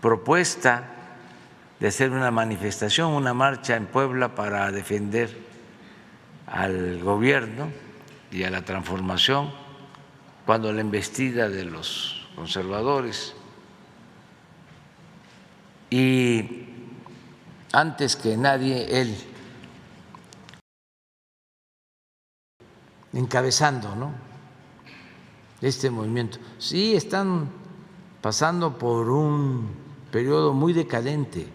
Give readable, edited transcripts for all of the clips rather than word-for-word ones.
propuesta de hacer una manifestación, una marcha en Puebla para defender al gobierno y a la transformación cuando la embestida de los conservadores. Y antes que nadie, él encabezando, ¿no?, este movimiento. Sí, están pasando por un periodo muy decadente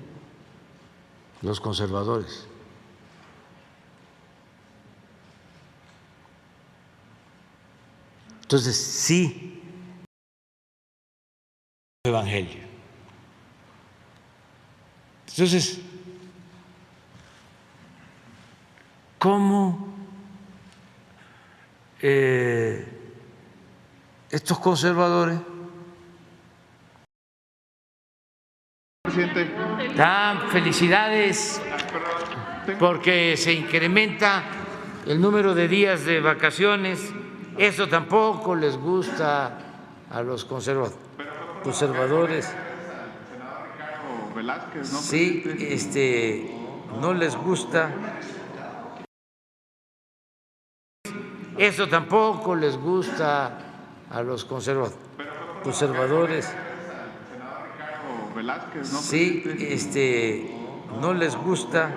los conservadores. Entonces, sí, evangelio. Entonces, ¿cómo estos conservadores dan felicidades porque se incrementa el número de días de vacaciones? Eso tampoco les gusta a los conservadores. Sí, no les gusta. Eso tampoco les gusta a los conservadores. Sí, no les gusta.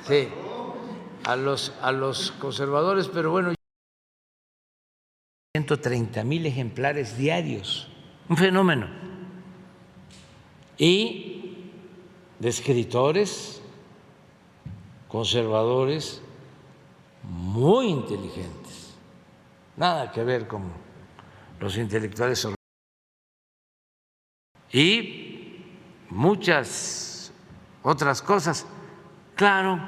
Sí, a los conservadores, pero bueno, 130,000 ejemplares diarios, un fenómeno. Y de escritores conservadores muy inteligentes, nada que ver con los intelectuales, y muchas otras cosas. Claro,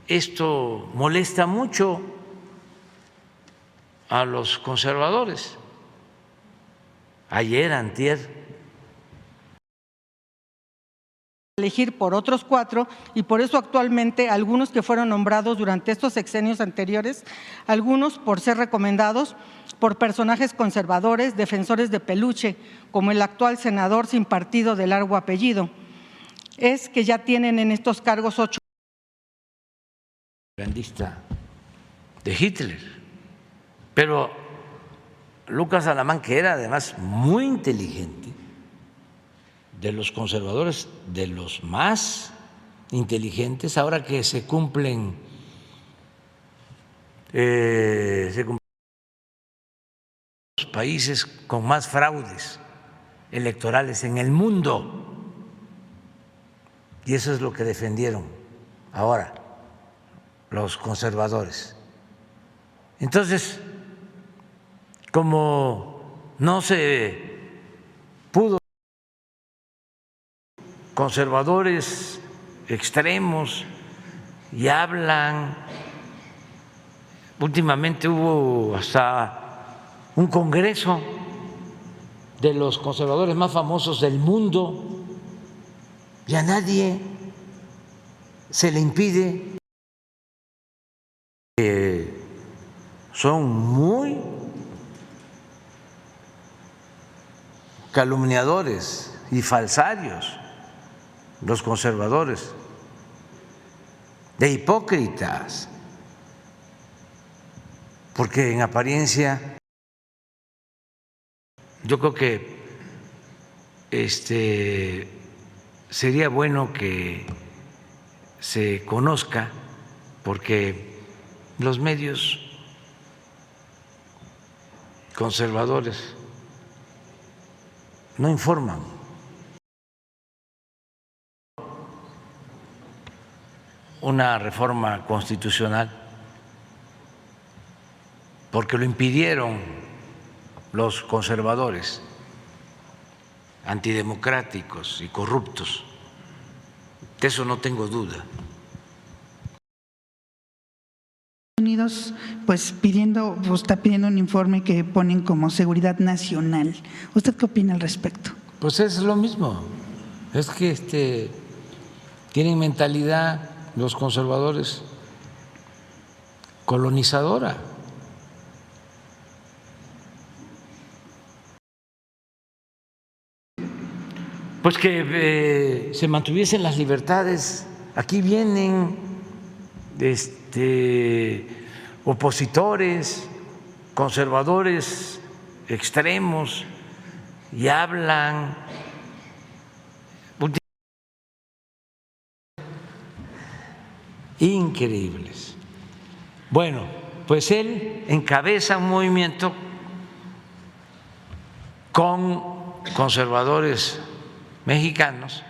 esto molesta mucho a los conservadores. Ayer, antier, elegir por otros 4, y por eso actualmente algunos que fueron nombrados durante estos sexenios anteriores, algunos por ser recomendados por personajes conservadores, defensores de peluche, como el actual senador sin partido de largo apellido, es que ya tienen en estos cargos 8 propagandista de Hitler. Pero Lucas Alamán, que era además muy inteligente, de los conservadores, de los más inteligentes, ahora que se cumplen los países con más fraudes electorales en el mundo, y eso es lo que defendieron ahora los conservadores. Entonces, como no se pudo, conservadores extremos, y hablan, últimamente hubo hasta un congreso de los conservadores más famosos del mundo, y a nadie se le impide. Son muy calumniadores y falsarios los conservadores, de hipócritas, porque en apariencia yo creo que sería bueno que se conozca, porque los medios conservadores no informan. Una reforma constitucional porque lo impidieron los conservadores antidemocráticos y corruptos. De eso no tengo duda. Unidos, pues está pidiendo un informe que ponen como seguridad nacional. ¿Usted qué opina al respecto? Pues es lo mismo. Es que tienen mentalidad los conservadores colonizadora. pues que se mantuviesen las libertades. Aquí vienen opositores, conservadores extremos y hablan increíbles. Bueno, pues él encabeza un movimiento con conservadores mexicanos.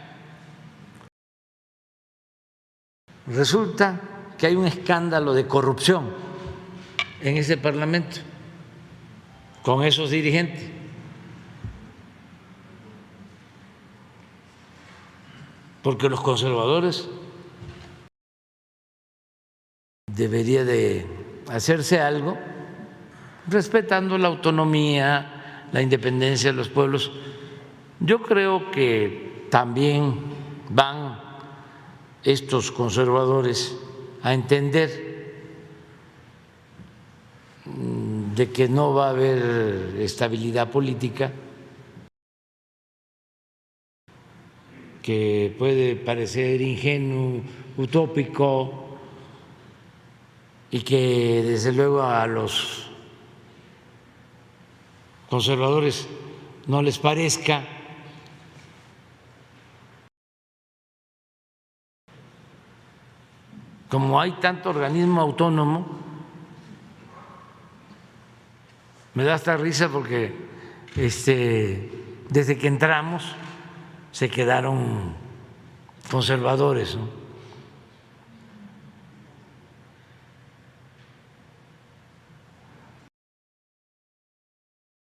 Resulta que hay un escándalo de corrupción en ese parlamento con esos dirigentes. Porque los conservadores debería de hacerse algo respetando la autonomía, la independencia de los pueblos. Yo creo que también van estos conservadores a entender de que no va a haber estabilidad política, que puede parecer ingenuo, utópico, y que desde luego a los conservadores no les parezca. Como hay tanto organismo autónomo, me da hasta risa porque desde que entramos se quedaron conservadores, ¿no?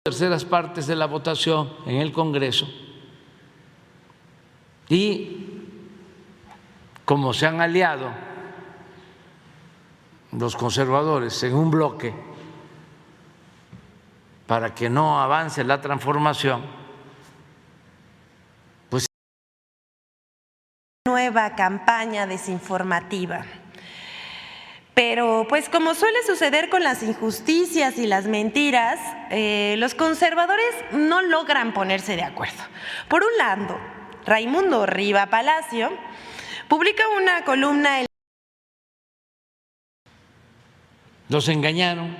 Terceras partes de la votación en el Congreso, y como se han aliado los conservadores en un bloque para que no avance la transformación, pues nueva campaña desinformativa. Pero pues como suele suceder con las injusticias y las mentiras, los conservadores no logran ponerse de acuerdo. Por un lado, Raimundo Riva Palacio publica una columna. los engañaron,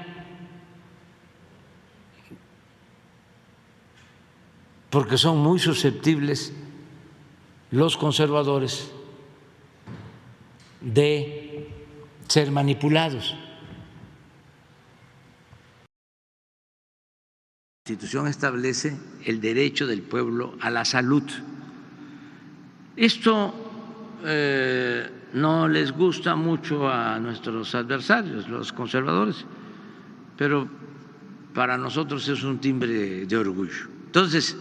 porque son muy susceptibles los conservadores de ser manipulados. La Constitución establece el derecho del pueblo a la salud. Esto no les gusta mucho a nuestros adversarios, los conservadores, pero para nosotros es un timbre de orgullo. Entonces,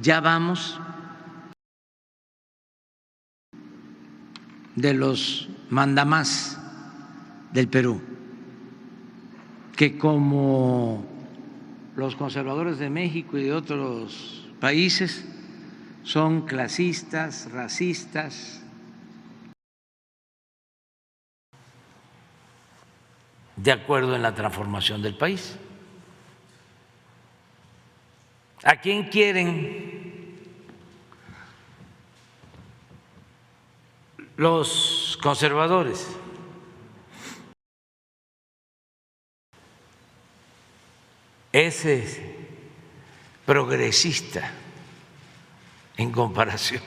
ya vamos de los mandamás del Perú, que como los conservadores de México y de otros países son clasistas, racistas, de acuerdo en la transformación del país. ¿A quién quieren los conservadores? Es progresista en comparación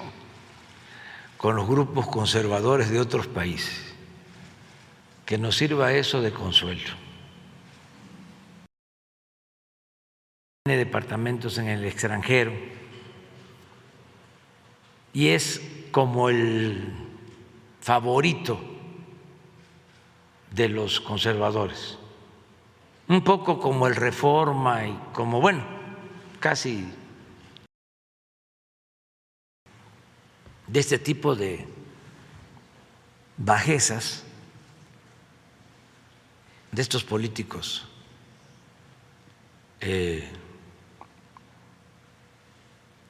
con los grupos conservadores de otros países. Que nos sirva eso de consuelo. Tiene departamentos en el extranjero y es como el favorito de los conservadores. Un poco como el Reforma y como, bueno, casi de este tipo de bajezas de estos políticos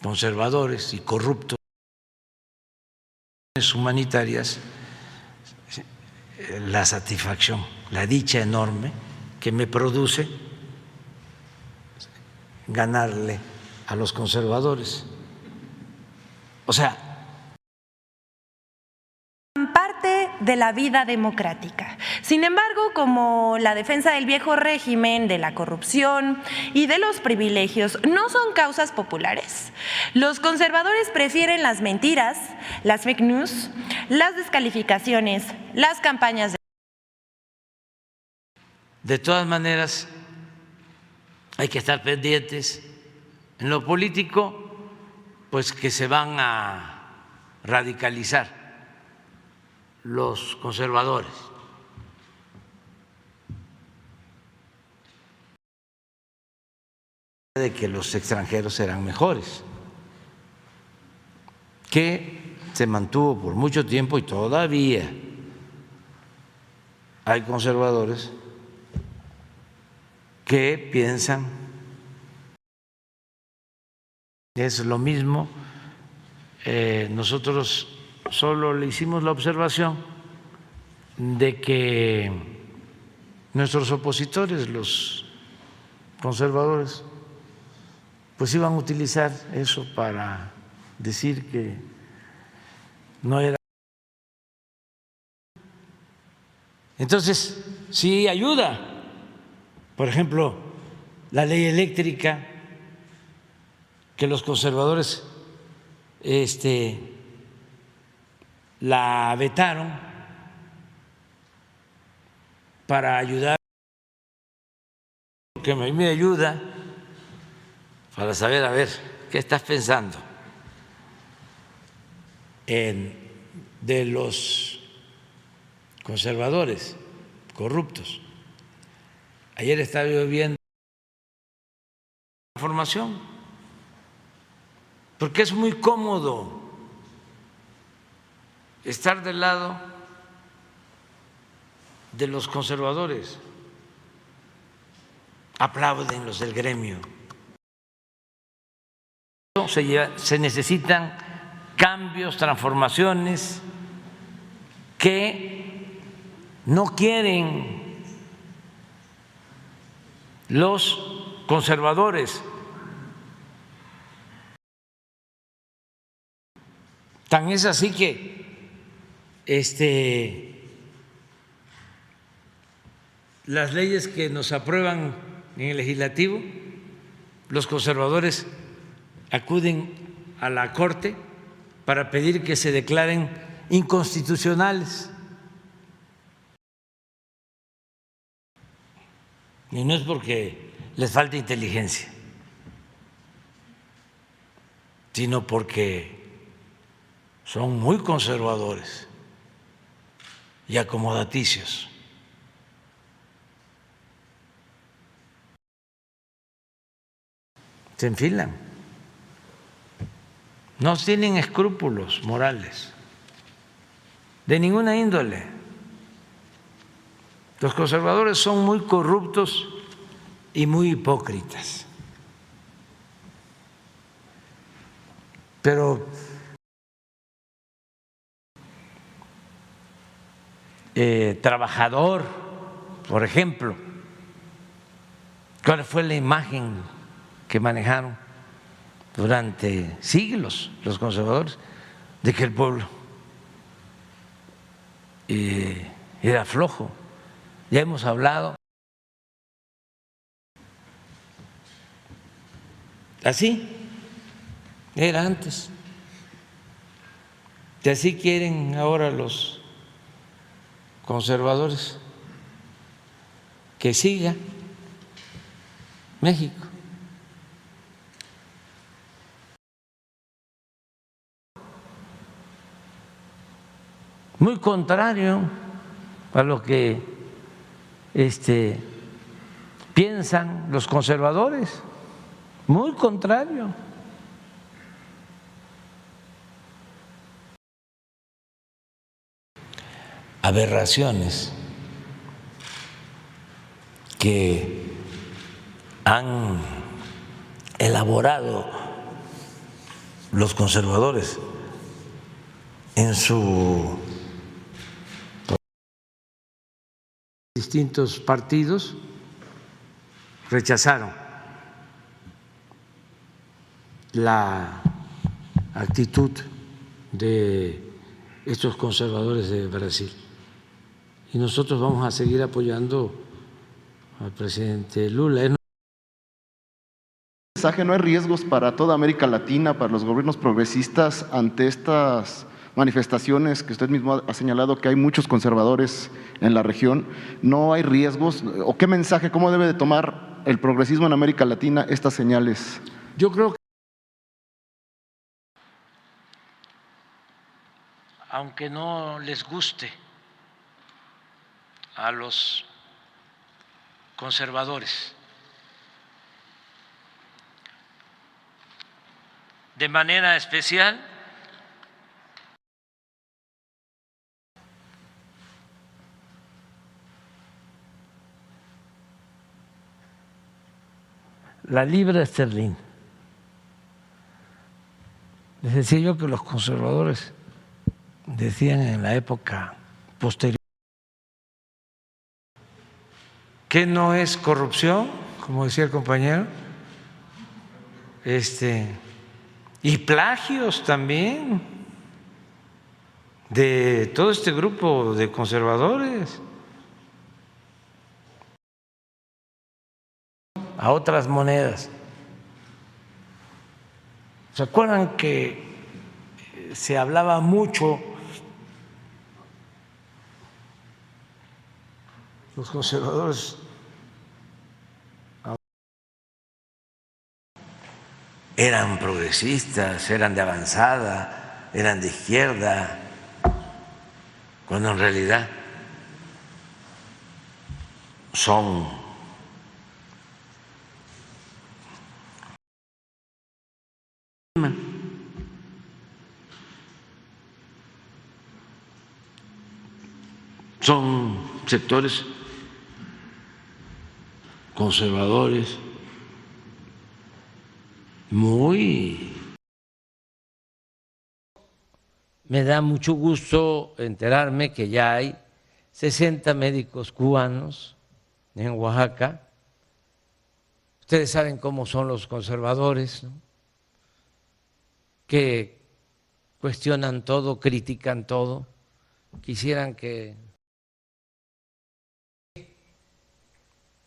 conservadores y corruptos humanitarias, la satisfacción, la dicha enorme que me produce ganarle a los conservadores. O sea, parte de la vida democrática. Sin embargo, como la defensa del viejo régimen, de la corrupción y de los privilegios no son causas populares, los conservadores prefieren las mentiras, las fake news, las descalificaciones, las campañas de todas maneras hay que estar pendientes en lo político, pues que se van a radicalizar los conservadores. De que los extranjeros serán mejores, que se mantuvo por mucho tiempo y todavía hay conservadores que piensan es lo mismo. Nosotros solo le hicimos la observación de que nuestros opositores, los conservadores, pues iban a utilizar eso para decir que no era. Entonces, sí ayuda. Por ejemplo, la ley eléctrica que los conservadores la vetaron para ayudar, que a mí me ayuda para saber, a ver, ¿qué estás pensando? De los conservadores corruptos. Ayer estaba yo viendo información, porque es muy cómodo estar del lado de los conservadores. Aplauden los del gremio. Se necesitan cambios, transformaciones que no quieren los conservadores. Tan es así que las leyes que nos aprueban en el legislativo, los conservadores acuden a la Corte para pedir que se declaren inconstitucionales. Y no es porque les falte inteligencia, sino porque son muy conservadores y acomodaticios. Se enfilan, no tienen escrúpulos morales de ninguna índole. Los conservadores son muy corruptos y muy hipócritas. Pero trabajador, por ejemplo, ¿cuál fue la imagen que manejaron durante siglos los conservadores? De que el pueblo era flojo. Ya hemos hablado. Así era antes. Y así quieren ahora los conservadores que siga México. Muy contrario a lo que piensan los conservadores, muy contrario. Aberraciones que han elaborado los conservadores en su distintos partidos, rechazaron la actitud de estos conservadores de Brasil. Y nosotros vamos a seguir apoyando al presidente Lula. ¿No hay riesgos para toda América Latina, para los gobiernos progresistas ante estas manifestaciones que usted mismo ha señalado que hay muchos conservadores en la región? ¿No hay riesgos? ¿O qué mensaje, cómo debe de tomar el progresismo en América Latina estas señales? Yo creo que aunque no les guste a los conservadores, de manera especial la libra esterlina. Les decía yo que los conservadores decían en la época posterior que no es corrupción, como decía el compañero, y plagios también de todo este grupo de conservadores a otras monedas. ¿Se acuerdan que se hablaba mucho los conservadores eran progresistas, eran de avanzada, eran de izquierda, cuando en realidad son sectores conservadores muy. Me da mucho gusto enterarme que ya hay 60 médicos cubanos en Oaxaca. Ustedes saben cómo son los conservadores, ¿no? Que cuestionan todo, critican todo, quisieran que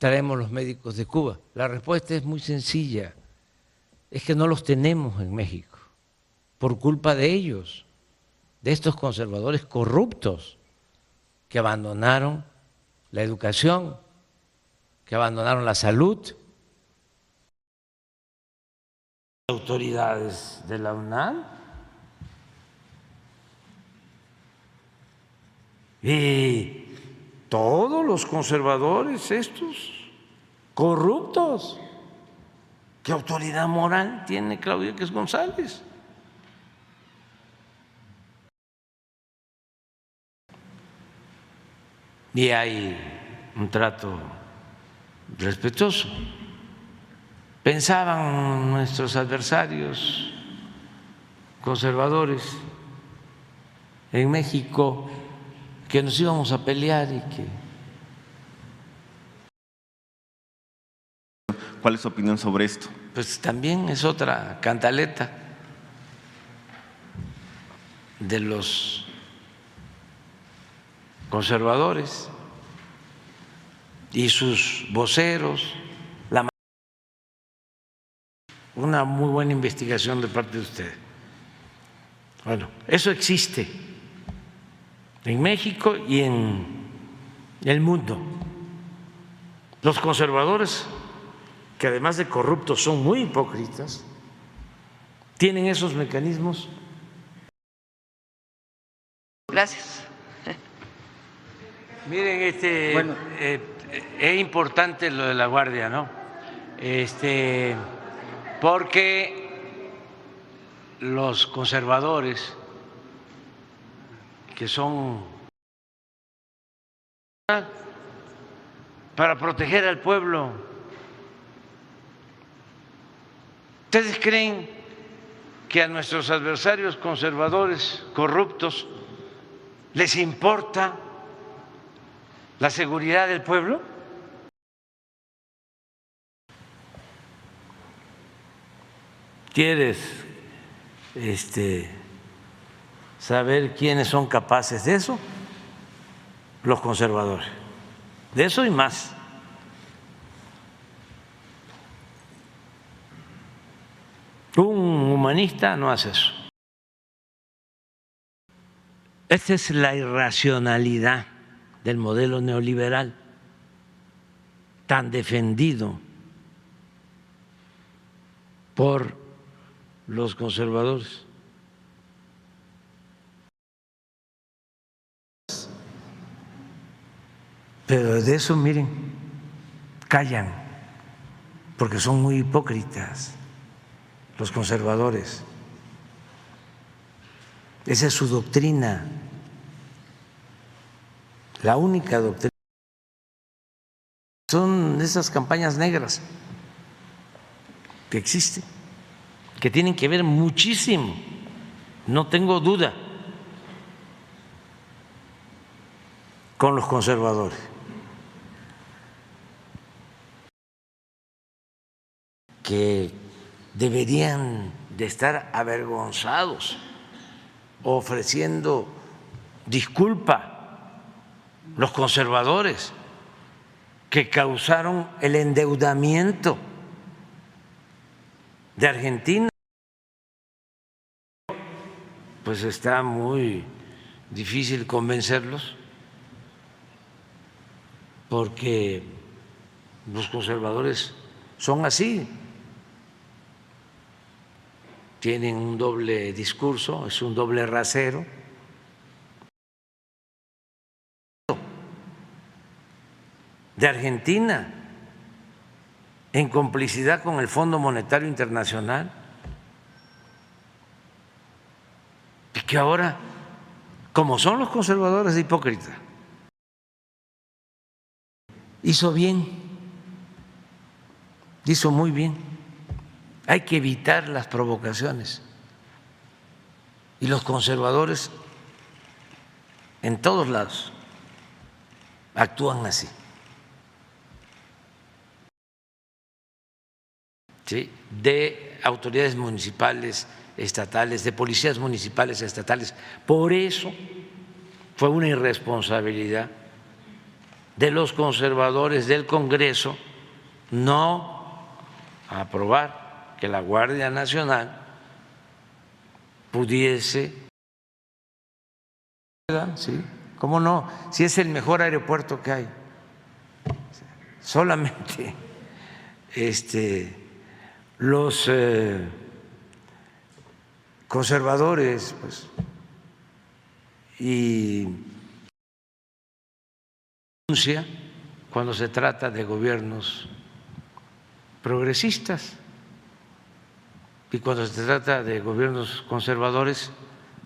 traemos los médicos de Cuba. La respuesta es muy sencilla, es que no los tenemos en México, por culpa de ellos, de estos conservadores corruptos que abandonaron la educación, que abandonaron la salud. Autoridades de la UNAM y todos los conservadores estos corruptos. ¿Qué autoridad moral tiene Claudia X González? Y hay un trato respetuoso. Pensaban nuestros adversarios conservadores en México que nos íbamos a pelear y que… ¿Cuál es su opinión sobre esto? Pues también es otra cantaleta de los conservadores y sus voceros. Una muy buena investigación de parte de ustedes. Bueno, eso existe en México y en el mundo. Los conservadores, que además de corruptos son muy hipócritas, tienen esos mecanismos. Gracias. Miren, bueno, es importante lo de la Guardia, ¿no? Porque los conservadores que son para proteger al pueblo, ¿ustedes creen que a nuestros adversarios conservadores corruptos les importa la seguridad del pueblo? ¿Quieres saber quiénes son capaces de eso, los conservadores, de eso y más. Un humanista no hace eso. Esta es la irracionalidad del modelo neoliberal tan defendido por los conservadores. Pero de eso, miren, callan, porque son muy hipócritas los conservadores. Esa es su doctrina, la única doctrina. Son esas campañas negras que existen, que tienen que ver muchísimo, no tengo duda, con los conservadores. Que deberían de estar avergonzados, ofreciendo disculpa los conservadores que causaron el endeudamiento de Argentina. Pues está muy difícil convencerlos porque los conservadores son así. Tienen un doble discurso, es un doble rasero. De Argentina, en complicidad con el Fondo Monetario Internacional, y que ahora, como son los conservadores de hipócrita, hizo bien, hizo muy bien. Hay que evitar las provocaciones. Y los conservadores en todos lados actúan así. ¿Sí? De autoridades municipales, estatales, de policías municipales, estatales. Por eso fue una irresponsabilidad de los conservadores del Congreso no aprobar que la Guardia Nacional pudiese, ¿sí? ¿Cómo no? Si es el mejor aeropuerto que hay. Solamente los conservadores, pues, y cuando se trata de gobiernos progresistas. Y cuando se trata de gobiernos conservadores,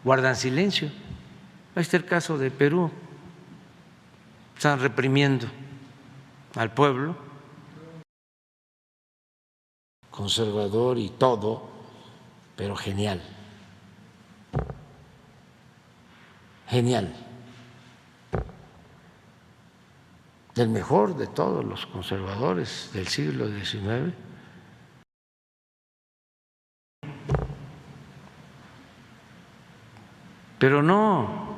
guardan silencio. Ahí está el caso de Perú. Están reprimiendo al pueblo, conservador y todo, pero genial. Genial. El mejor de todos los conservadores del siglo XIX. Pero no,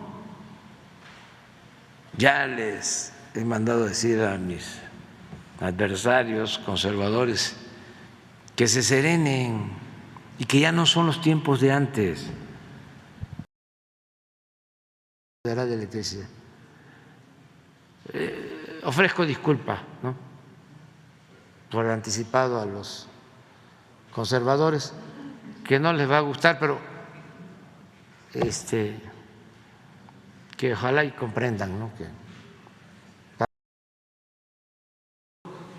ya les he mandado decir a mis adversarios conservadores que se serenen y que ya no son los tiempos de antes. De la electricidad. Ofrezco disculpa, ¿no?, por anticipado a los conservadores, que no les va a gustar, pero que ojalá y comprendan, ¿no?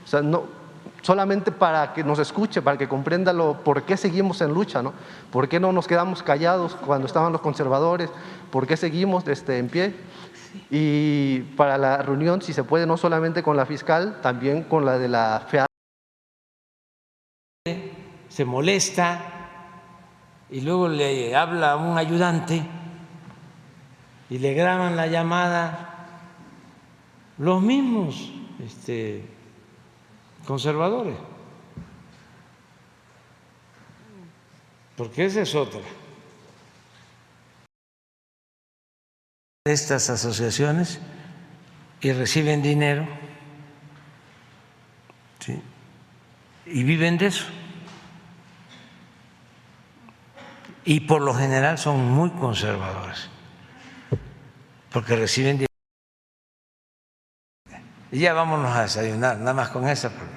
O sea, no, solamente para que nos escuche, para que comprenda por qué seguimos en lucha, ¿no? ¿Por qué no nos quedamos callados cuando estaban los conservadores? ¿Por qué seguimos en pie? Y para la reunión, si se puede, no solamente con la fiscal, también con la de la FEA. Se molesta y luego le habla a un ayudante y le graban la llamada los mismos conservadores, porque esa es otra. estas asociaciones y reciben dinero, ¿sí? Y viven de eso. Y por lo general son muy conservadores, porque reciben dinero. Y ya vámonos a desayunar, nada más con esa, porque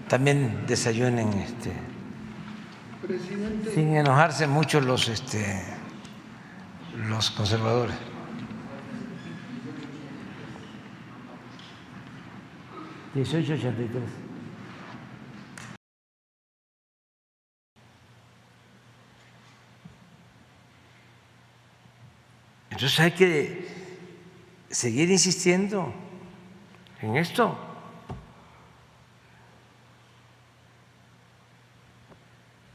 también desayunen sin enojarse mucho los conservadores. $18.83. Entonces hay que seguir insistiendo en esto.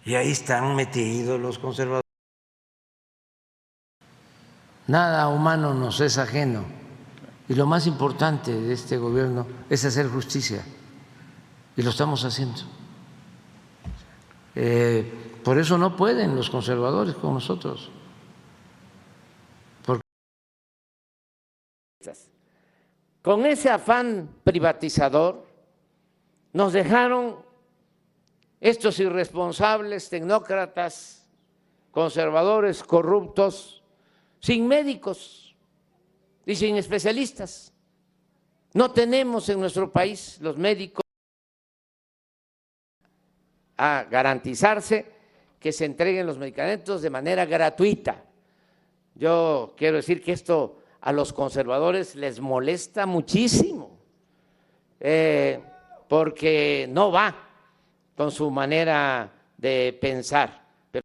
Y ahí están metidos los conservadores. Nada humano nos es ajeno. Y lo más importante de este gobierno es hacer justicia. Y lo estamos haciendo. Por eso no pueden los conservadores con nosotros. Con ese afán privatizador nos dejaron estos irresponsables tecnócratas, conservadores, corruptos, sin médicos y sin especialistas. No tenemos en nuestro país los médicos a garantizarse que se entreguen los medicamentos de manera gratuita. Yo quiero decir que esto a los conservadores les molesta muchísimo, porque no va con su manera de pensar. ¿La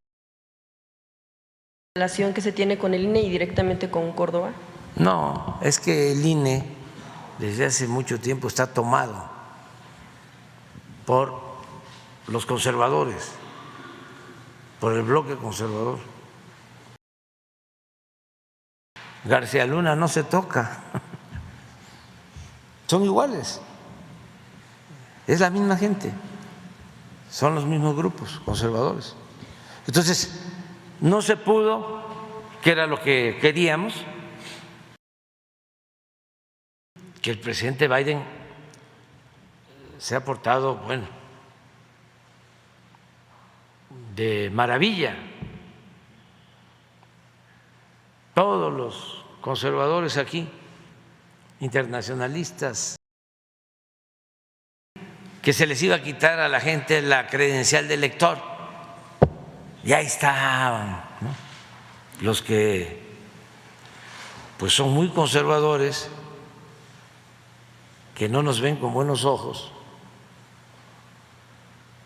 relación que se tiene con el INE y directamente con Córdoba? No, es que el INE desde hace mucho tiempo está tomado por los conservadores, por el bloque conservador. García Luna no se toca, son iguales, es la misma gente, son los mismos grupos conservadores. Entonces, no se pudo, que era lo que queríamos, que el presidente Biden se ha portado, bueno, de maravilla. Todos los conservadores aquí, internacionalistas, que se les iba a quitar a la gente la credencial de elector, y ahí estaban, ¿no? Los que pues son muy conservadores, que no nos ven con buenos ojos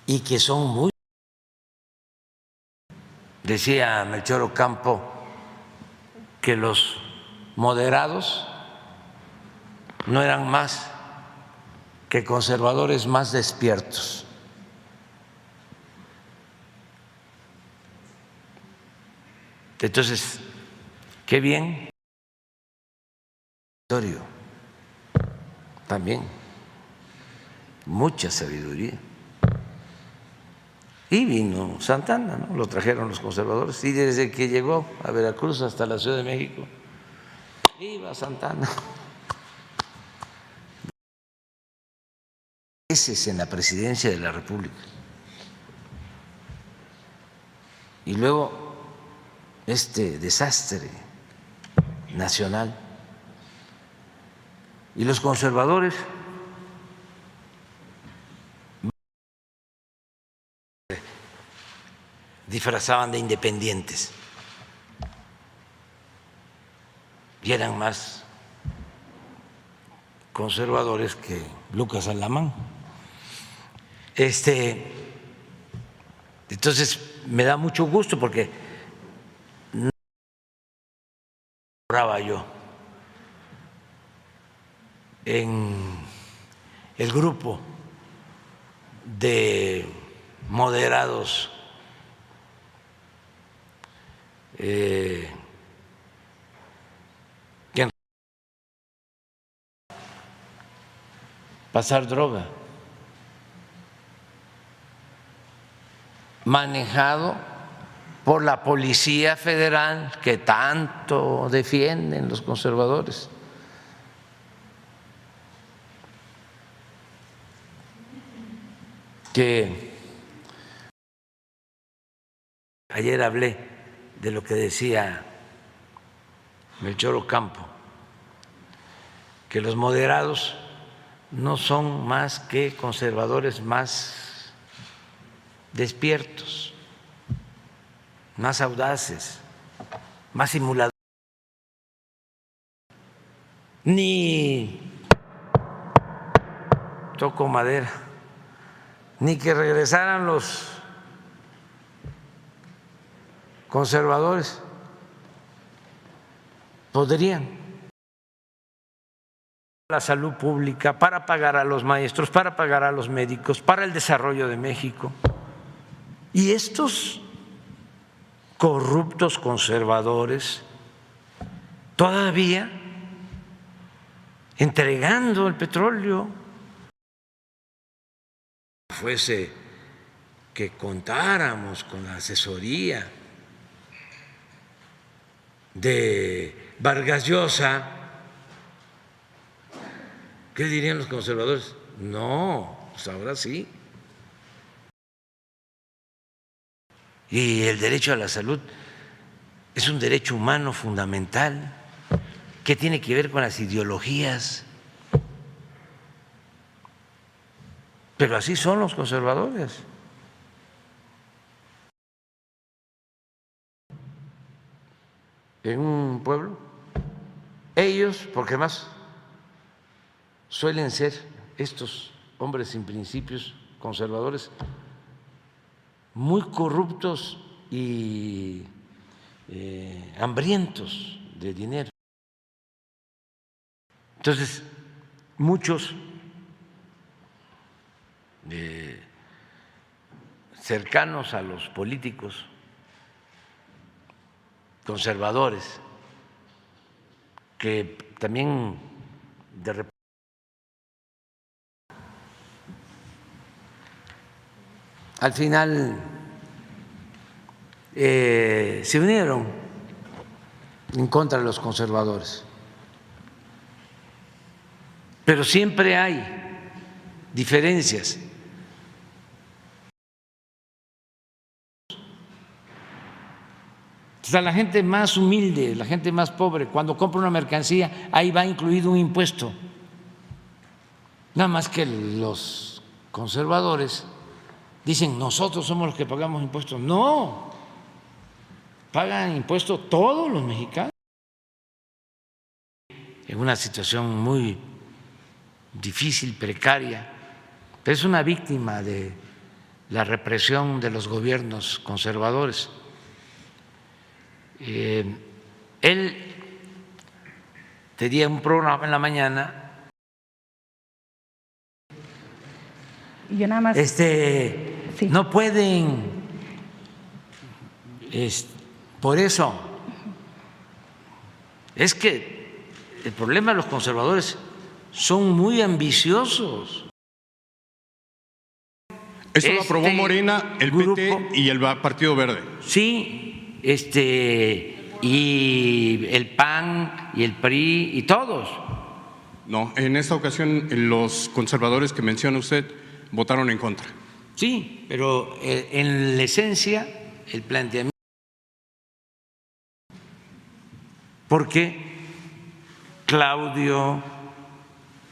y que son muy, decía Melchor Ocampo, que los moderados no eran más que conservadores más despiertos. Entonces, qué bien, también mucha sabiduría. Y vino Santana, ¿no? Lo trajeron los conservadores, y desde que llegó a Veracruz hasta la Ciudad de México, ¡viva Santana! Veces en la presidencia de la República. Y luego este desastre nacional. Y los conservadores disfrazaban de independientes y eran más conservadores que Lucas Alamán. Entonces me da mucho gusto porque no oraba yo en el grupo de moderados que pasar droga, manejado por la Policía Federal que tanto defienden los conservadores. Que ayer hablé de lo que decía Melchor Ocampo, que los moderados no son más que conservadores más despiertos, más audaces, más simuladores. Ni toco madera, ni que regresaran los conservadores podrían la salud pública, para pagar a los maestros, para pagar a los médicos, para el desarrollo de México. Y estos corruptos conservadores todavía entregando el petróleo. Fuese que contáramos con la asesoría de Vargas Llosa, ¿qué dirían los conservadores? No, pues ahora sí. Y el derecho a la salud es un derecho humano fundamental. ¿Qué tiene que ver con las ideologías? Pero así son los conservadores. En un pueblo, ellos, porque más suelen ser estos hombres sin principios conservadores muy corruptos y hambrientos de dinero. Entonces, muchos cercanos a los políticos conservadores que también de repente al final se unieron en contra de los conservadores. Pero siempre hay diferencias. O sea, la gente más humilde, la gente más pobre, cuando compra una mercancía, ahí va incluido un impuesto. Nada más que los conservadores dicen, nosotros somos los que pagamos impuestos. No, pagan impuestos todos los mexicanos. En una situación muy difícil, precaria, pero es una víctima de la represión de los gobiernos conservadores. Él tenía un programa en la mañana. Yo nada más. Sí. No pueden, por eso, es que el problema de los conservadores son muy ambiciosos. Eso lo aprobó Morena, el PT y el Partido Verde. Sí, y el PAN y el PRI y todos. No, en esta ocasión los conservadores que menciona usted votaron en contra. Sí, pero en la esencia el planteamiento, porque Claudio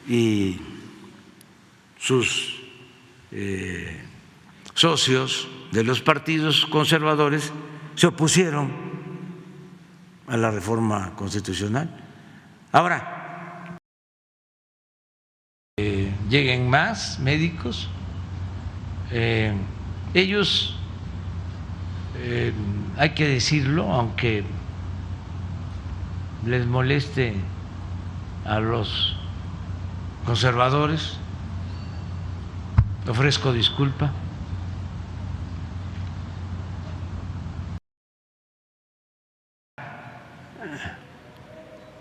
y sus socios de los partidos conservadores se opusieron a la reforma constitucional. Ahora, lleguen más médicos, ellos, hay que decirlo, aunque les moleste a los conservadores, ofrezco disculpa.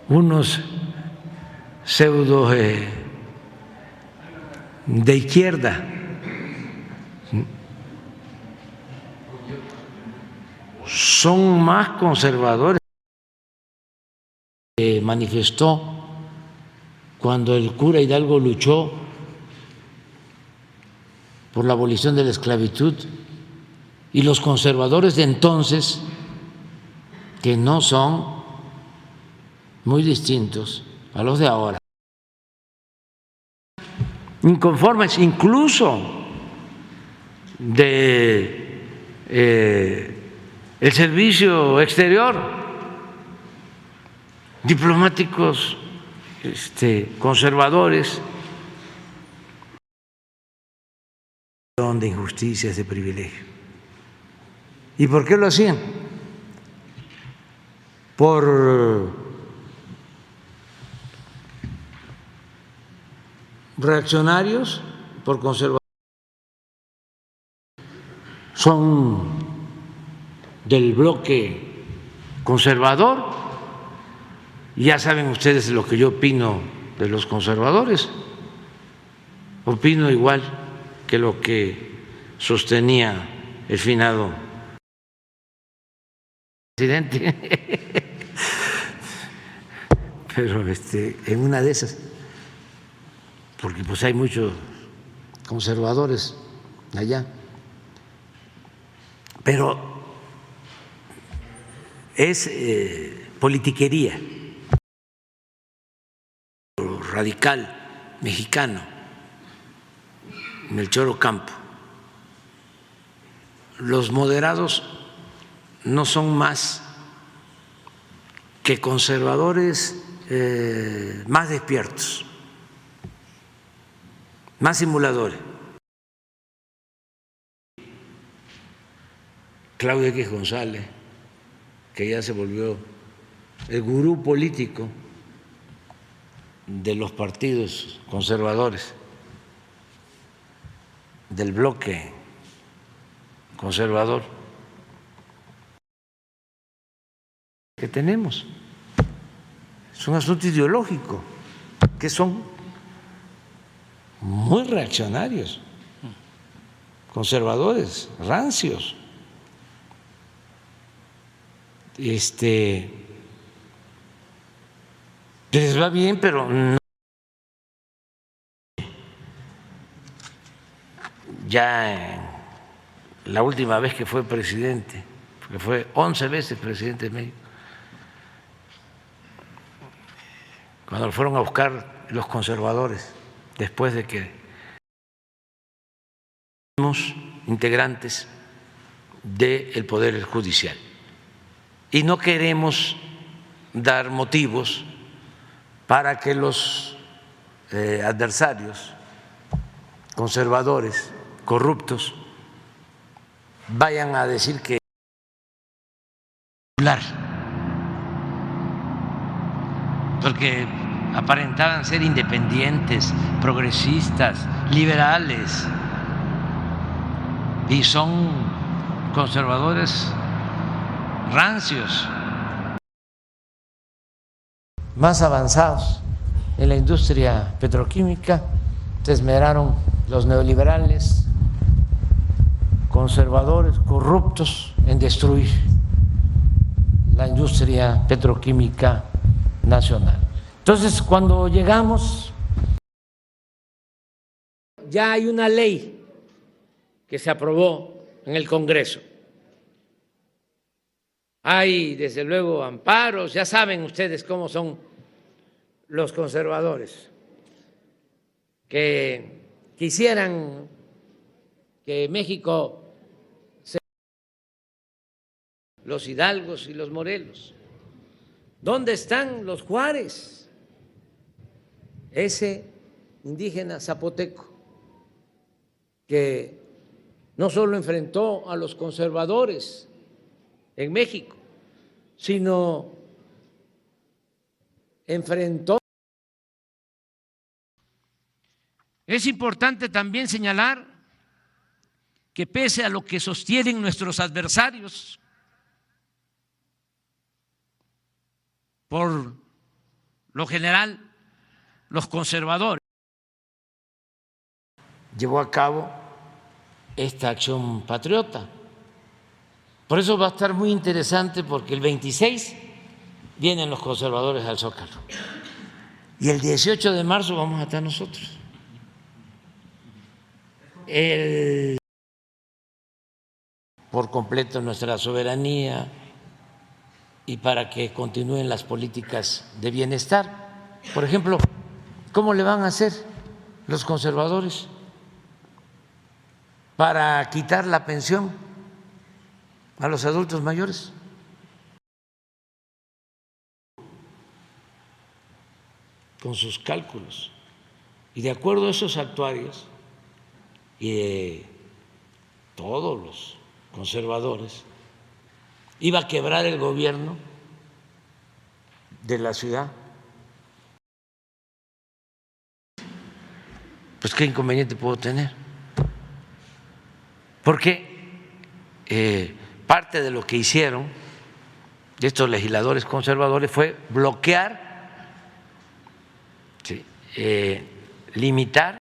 Unos pseudo de izquierda, 'Son son más conservadores que manifestó cuando el cura Hidalgo luchó por la abolición de la esclavitud, y los conservadores de entonces, que no son muy distintos a los de ahora, inconformes incluso de el servicio exterior, diplomáticos conservadores, de injusticias, de privilegio. ¿Y por qué lo hacían? Por reaccionarios, por conservadores. Son del bloque conservador. Ya saben ustedes lo que yo opino de los conservadores. Opino igual que lo que sostenía el finado presidente. Pero en una de esas, porque pues hay muchos conservadores allá, pero es politiquería radical mexicano, Melchor Ocampo. Los moderados no son más que conservadores más despiertos, más simuladores. Claudio X González, que ya se volvió el gurú político de los partidos conservadores, del bloque conservador que tenemos. Es un asunto ideológico, que son muy reaccionarios, conservadores, rancios. Les va bien, pero no. Ya la última vez que fue presidente, porque fue 11 veces presidente de México, cuando lo fueron a buscar los conservadores, después de que fuimos integrantes del Poder Judicial. Y no queremos dar motivos para que los adversarios conservadores, corruptos, vayan a decir que porque aparentaban ser independientes, progresistas, liberales, y son conservadores rancios, más avanzados en la industria petroquímica. Se esmeraron los neoliberales, conservadores, corruptos, en destruir la industria petroquímica nacional. Entonces, cuando llegamos, ya hay una ley que se aprobó en el Congreso. Hay, desde luego, amparos, ya saben ustedes cómo son los conservadores, que quisieran que México sea los Hidalgos y los Morelos. ¿Dónde están los Juárez? Ese indígena zapoteco que no solo enfrentó a los conservadores en México, sino enfrentó. Es importante también señalar que pese a lo que sostienen nuestros adversarios, por lo general los conservadores, llevó a cabo esta acción patriota Por eso va a estar muy interesante porque el 26 vienen los conservadores al Zócalo y el 18 de marzo vamos a estar nosotros. Por completo nuestra soberanía y para que continúen las políticas de bienestar. Por ejemplo, ¿cómo le van a hacer los conservadores para quitar la pensión a los adultos mayores? Con sus cálculos. Y de acuerdo a esos actuarios y de todos los conservadores, iba a quebrar el gobierno de la ciudad. Pues qué inconveniente puedo tener. Porque parte de lo que hicieron estos legisladores conservadores fue bloquear, limitar,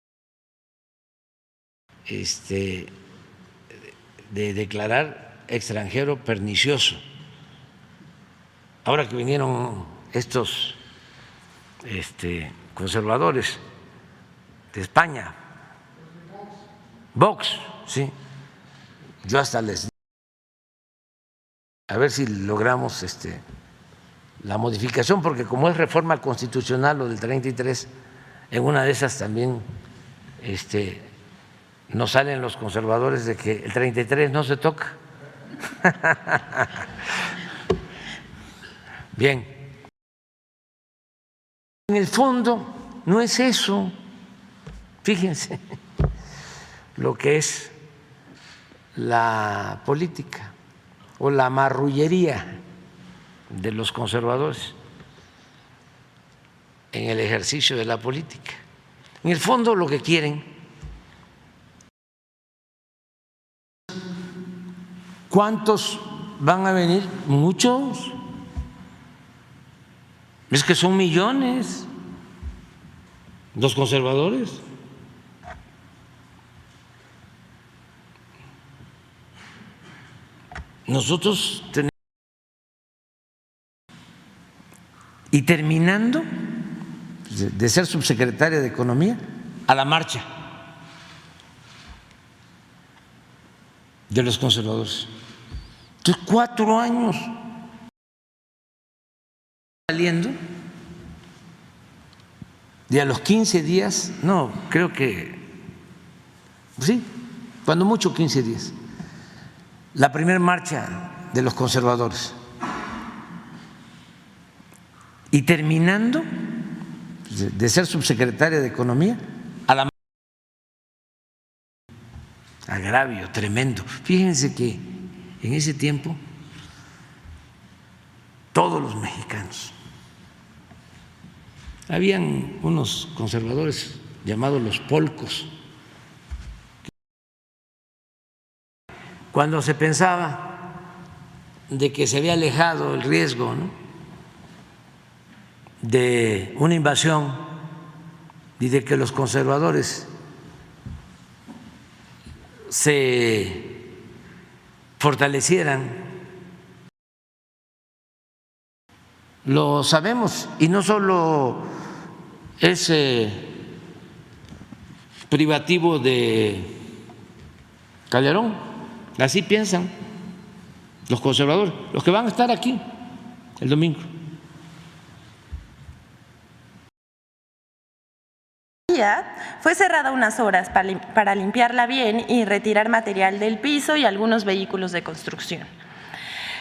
de declarar extranjero pernicioso. Ahora que vinieron estos conservadores de España, Vox, sí, yo hasta les digo, a ver si logramos la modificación, porque como es reforma constitucional lo del 33, en una de esas también nos salen los conservadores de que el 33 no se toca. Bien, en el fondo no es eso, fíjense lo que es la política o la marrullería de los conservadores en el ejercicio de la política. En el fondo lo que quieren, ¿cuántos van a venir? Muchos. Es que son millones los conservadores. Nosotros tenemos, y terminando de ser subsecretaria de Economía, a la marcha de los conservadores. Entonces, 4 años saliendo, y a los 15 días, no, creo que sí, cuando mucho 15 días, la primera marcha de los conservadores. Y terminando de ser subsecretaria de Economía, a la agravio tremendo. Fíjense que en ese tiempo todos los mexicanos, habían unos conservadores llamados los polcos, cuando se pensaba de que se había alejado el riesgo, ¿no?, de una invasión y de que los conservadores se fortalecieran. Lo sabemos, y no solo es privativo de Calderón, así piensan los conservadores, los que van a estar aquí el domingo. Fue cerrada unas horas para limpiarla bien y retirar material del piso y algunos vehículos de construcción.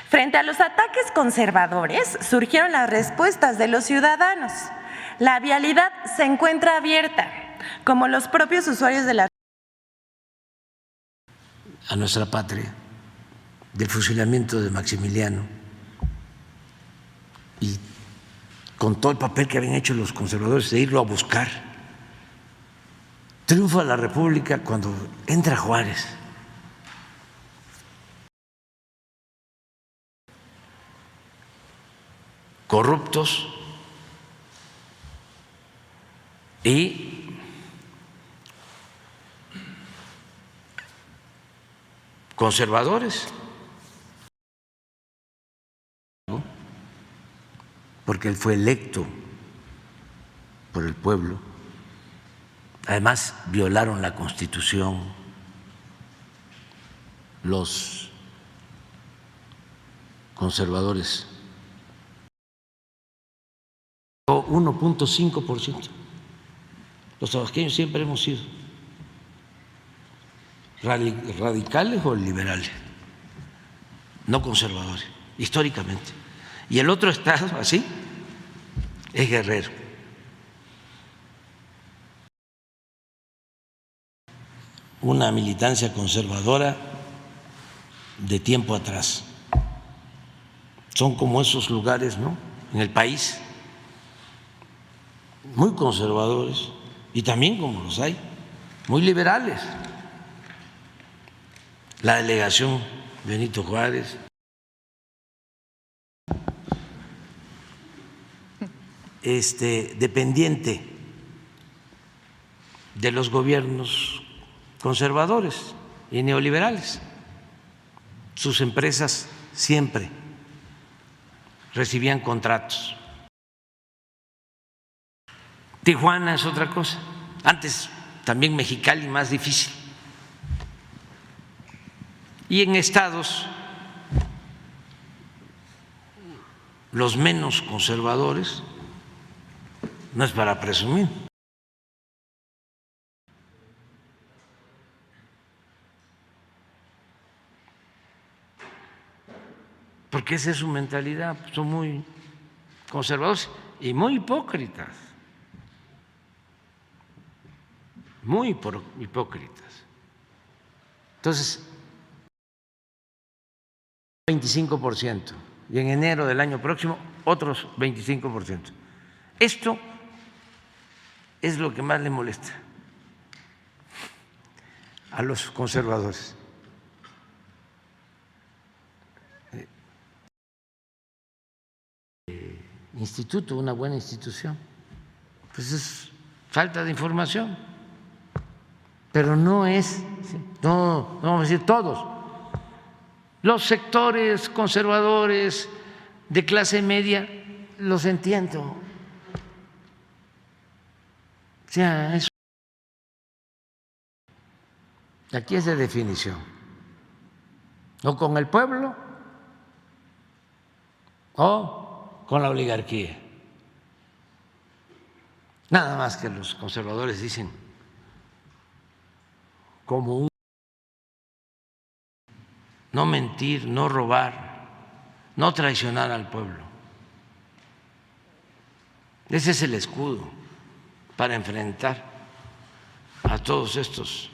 Frente a los ataques conservadores surgieron las respuestas de los ciudadanos. La vialidad se encuentra abierta, como los propios usuarios de la a nuestra patria del fusilamiento de Maximiliano y con todo el papel que habían hecho los conservadores de irlo a buscar. Triunfa la República cuando entra Juárez. Corruptos y conservadores. porque él fue electo por el pueblo. Además, violaron la Constitución los conservadores. 1.5%. Los tabasqueños siempre hemos sido radicales o liberales, no conservadores, históricamente. Y el otro estado, así, es Guerrero. Una militancia conservadora de tiempo atrás. Son como esos lugares, ¿no?, en el país, muy conservadores, y también, como los hay, muy liberales. La delegación Benito Juárez, dependiente de los gobiernos conservadores y neoliberales. Sus empresas siempre recibían contratos. Tijuana es otra cosa. Antes también Mexicali, más difícil. Y en estados los menos conservadores, no es para presumir, porque esa es su mentalidad, son muy conservadores y muy hipócritas, muy hipócritas. Entonces, 25%, y en enero del año próximo otros 25%. Esto es lo que más le molesta a los conservadores. Instituto, una buena institución, pues es falta de información, pero no es, no vamos a decir todos, los sectores conservadores de clase media los entiendo, o sea, eso aquí es de definición, o con el pueblo o con la oligarquía. Nada más que los conservadores dicen como no mentir, no robar, no traicionar al pueblo. Ese es el escudo para enfrentar a todos estos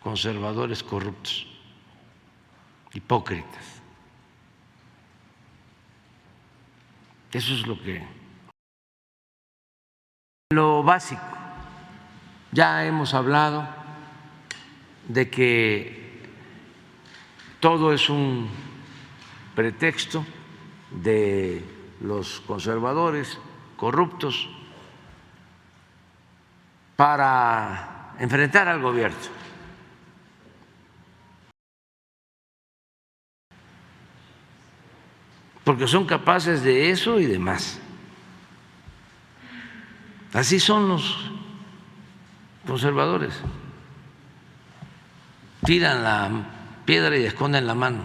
conservadores corruptos, hipócritas. Eso es lo básico. Ya hemos hablado de que todo es un pretexto de los conservadores corruptos para enfrentar al gobierno. Porque son capaces de eso y de más. Así son los conservadores. Tiran la piedra y esconden la mano.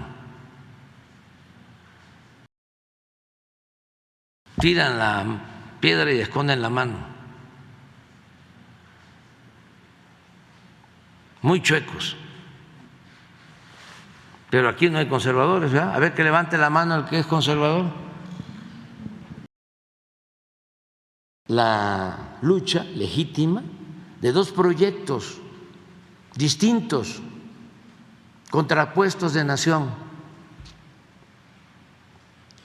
Tiran la piedra y esconden la mano. Muy chuecos. Pero aquí no hay conservadores, ¿verdad? A ver, que levante la mano el que es conservador. La lucha legítima de dos proyectos distintos, contrapuestos de nación.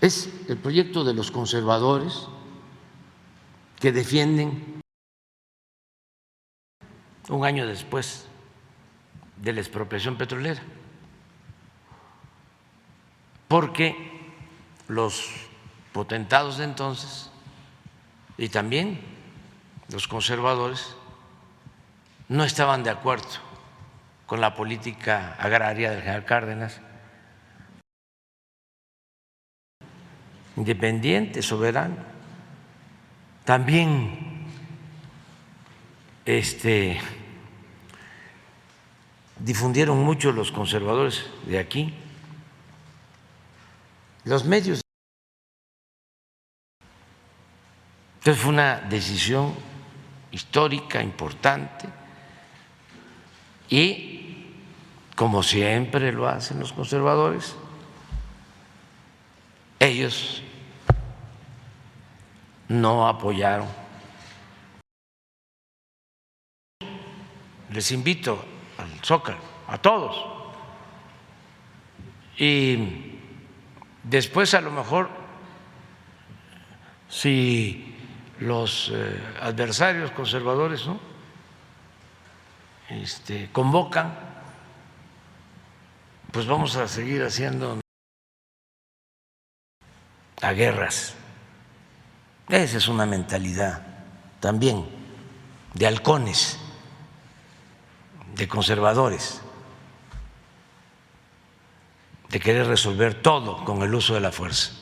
Es el proyecto de los conservadores que defienden, un año después de la expropiación petrolera, porque los potentados de entonces y también los conservadores no estaban de acuerdo con la política agraria del general Cárdenas, independiente, soberano, También difundieron mucho los conservadores de aquí, los medios. Entonces fue una decisión histórica, importante, y como siempre lo hacen los conservadores, ellos no apoyaron. Les invito al Zócalo, a todos, y después a lo mejor si los adversarios conservadores, ¿no?, convocan, pues vamos a seguir haciendo a guerras. Esa es una mentalidad también de halcones, de conservadores, de querer resolver todo con el uso de la fuerza.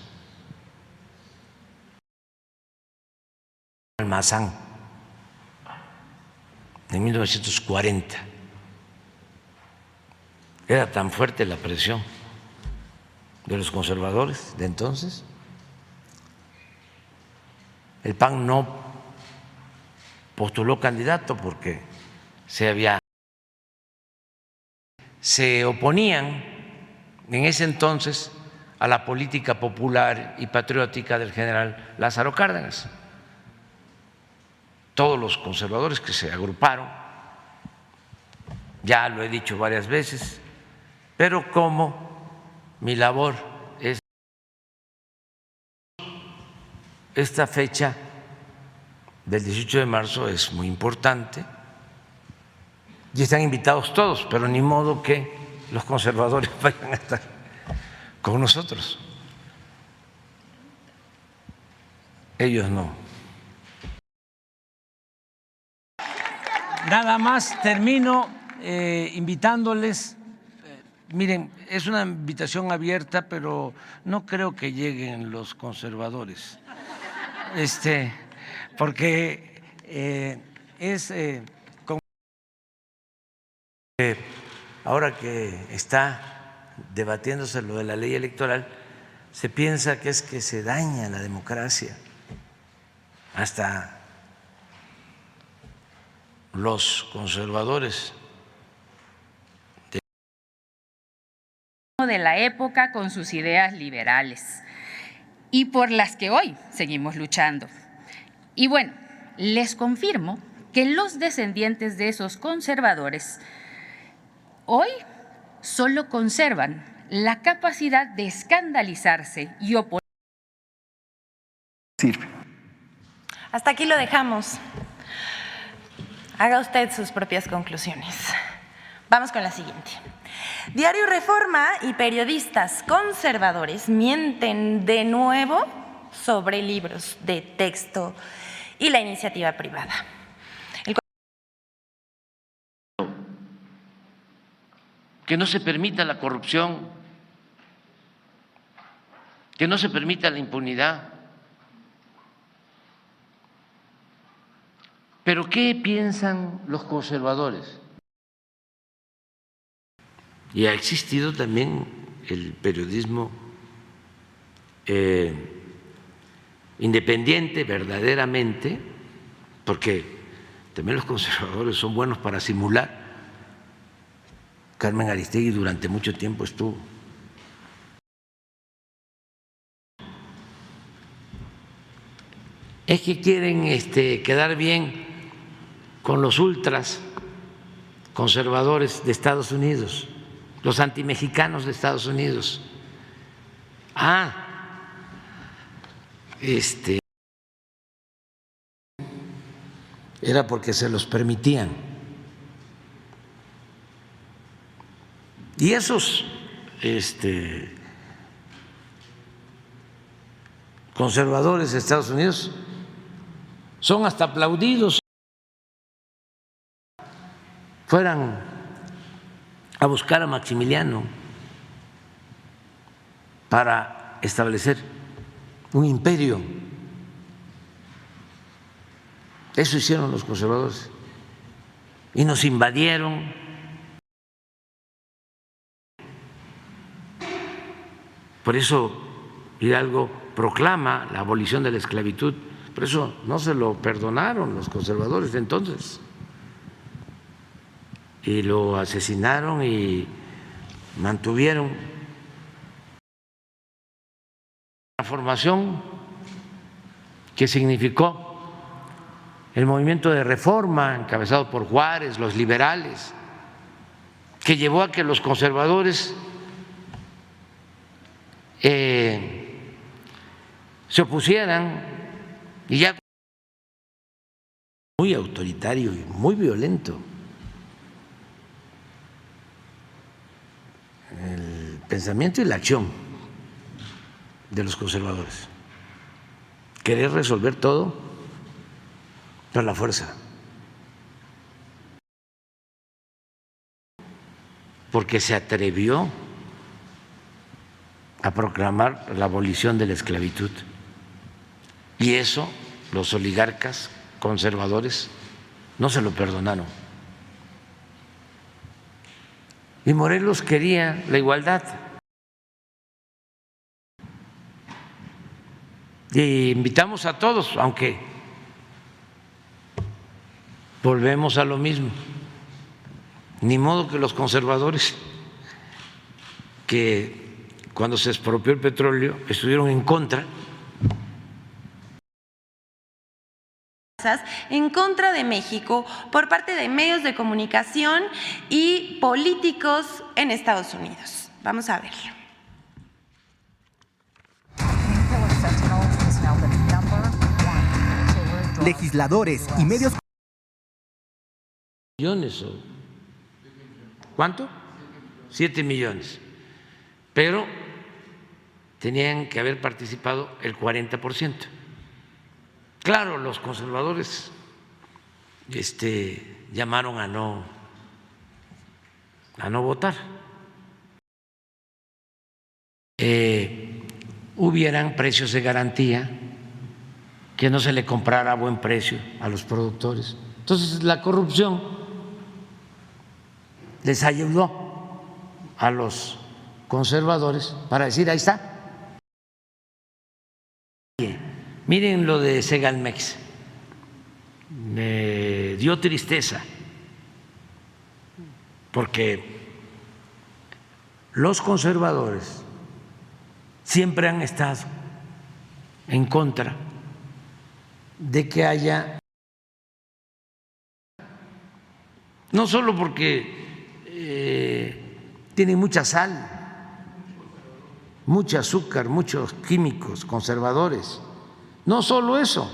Almazán, en 1940. Era tan fuerte la presión de los conservadores de entonces. El PAN no postuló candidato porque se oponían en ese entonces a la política popular y patriótica del general Lázaro Cárdenas. Todos los conservadores que se agruparon, ya lo he dicho varias veces, pero como mi labor es esta fecha del 18 de marzo es muy importante y están invitados todos, pero ni modo que los conservadores vayan a estar con nosotros. Ellos no. Nada más termino invitándoles, miren, es una invitación abierta, pero no creo que lleguen los conservadores, porque ahora que está debatiéndose lo de la ley electoral, se piensa que es que se daña la democracia, hasta los conservadores de la época con sus ideas liberales y por las que hoy seguimos luchando. Y bueno, les confirmo que los descendientes de esos conservadores hoy solo conservan la capacidad de escandalizarse y oponer. Hasta aquí lo dejamos. Haga usted sus propias conclusiones. Vamos con la siguiente. Diario Reforma y periodistas conservadores mienten de nuevo sobre libros de texto y la iniciativa privada. Que no se permita la corrupción, que no se permita la impunidad. Pero ¿qué piensan los conservadores? Y ha existido también el periodismo independiente verdaderamente, porque también los conservadores son buenos para simular. Carmen Aristegui durante mucho tiempo estuvo. Es que quieren quedar bien con los ultras conservadores de Estados Unidos, los antimexicanos de Estados Unidos. Era porque se los permitían. Y esos conservadores de Estados Unidos son hasta aplaudidos. Fueran a buscar a Maximiliano para establecer un imperio. Eso hicieron los conservadores. Y nos invadieron. Por eso Hidalgo proclama la abolición de la esclavitud. Por eso no se lo perdonaron los conservadores de entonces. Y lo asesinaron y mantuvieron la formación que significó el movimiento de reforma encabezado por Juárez, los liberales, que llevó a que los conservadores se opusieran, y ya muy autoritario y muy violento el pensamiento y la acción de los conservadores, querer resolver todo por la fuerza, porque se atrevió a proclamar la abolición de la esclavitud. Y eso los oligarcas conservadores no se lo perdonaron. Y Morelos quería la igualdad. Y invitamos a todos, aunque volvemos a lo mismo. Ni modo que los conservadores, que cuando se expropió el petróleo estuvieron en contra de México por parte de medios de comunicación y políticos en Estados Unidos. Vamos a verlo. Legisladores y medios. Millones, ¿cuánto? 7 millones. Pero tenían que haber participado el 40%. Claro, los conservadores llamaron a no votar. Hubieran precios de garantía, que no se le comprara a buen precio a los productores. Entonces la corrupción les ayudó a los conservadores para decir, ahí está. Miren lo de Segalmex, me dio tristeza, porque los conservadores siempre han estado en contra de que haya, no solo porque tienen mucha sal, mucho azúcar, muchos químicos conservadores. No solo eso,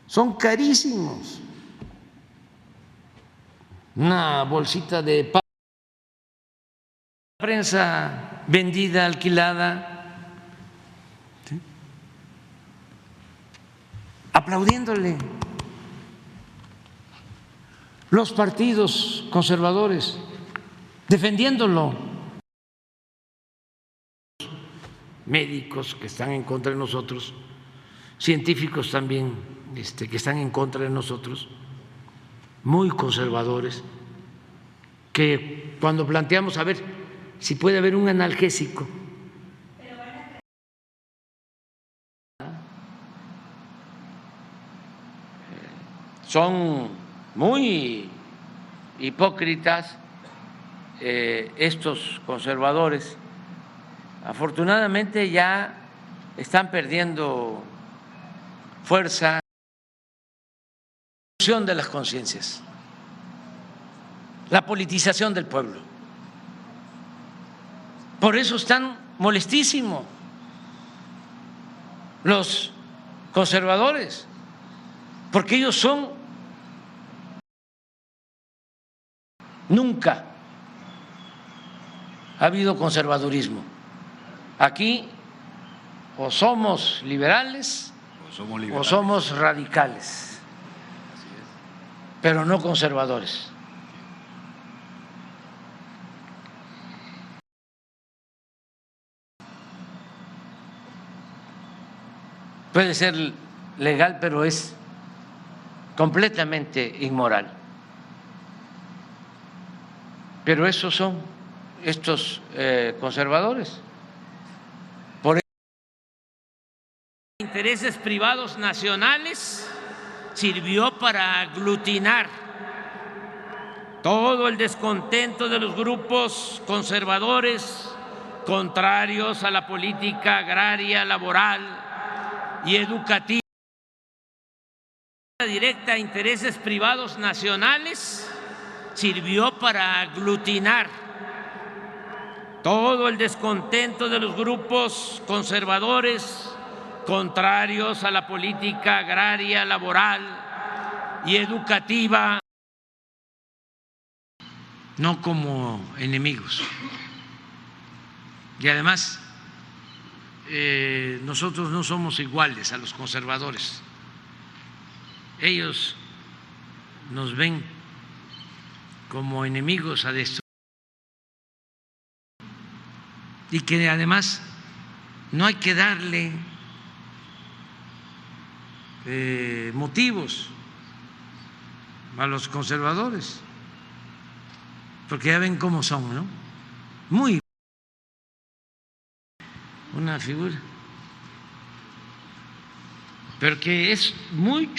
son carísimos. Una bolsita de prensa vendida, alquilada, ¿sí?, aplaudiéndole. Los partidos conservadores defendiéndolo. Médicos que están en contra de nosotros, científicos también que están en contra de nosotros, muy conservadores, que cuando planteamos a ver si puede haber un analgésico, son muy hipócritas estos conservadores. Afortunadamente ya están perdiendo fuerza de las conciencias, la politización del pueblo. Por eso están molestísimos los conservadores, porque ellos son, nunca ha habido conservadurismo. Aquí o somos liberales o somos radicales, pero no conservadores. Puede ser legal, pero es completamente inmoral. Pero esos son estos conservadores. Por intereses privados nacionales sirvió para aglutinar todo el descontento de los grupos conservadores contrarios a la política agraria, laboral y educativa. Directa a intereses privados nacionales sirvió para aglutinar todo el descontento de los grupos conservadores contrarios a la política agraria, laboral y educativa, no como enemigos. Y además, nosotros no somos iguales a los conservadores. Ellos nos ven como enemigos a destruir y que además no hay que darle motivos a los conservadores, porque ya ven cómo son, ¿no? Muy una figura, pero que es muy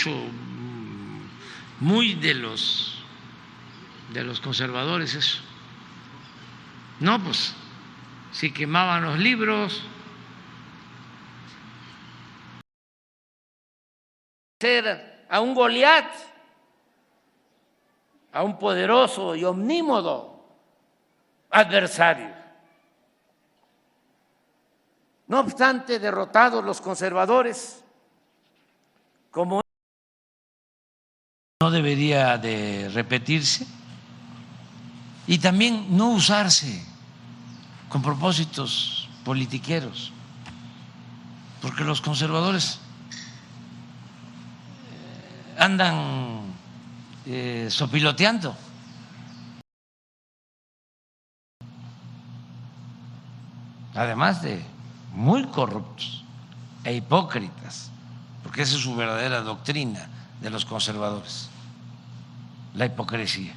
de los conservadores eso. No, pues si quemaban los libros, a un Goliat, a un poderoso y omnímodo adversario. No obstante, derrotados los conservadores, como no debería de repetirse y también no usarse con propósitos politiqueros, porque los conservadores andan sopiloteando. Además de muy corruptos e hipócritas, porque esa es su verdadera doctrina de los conservadores, la hipocresía.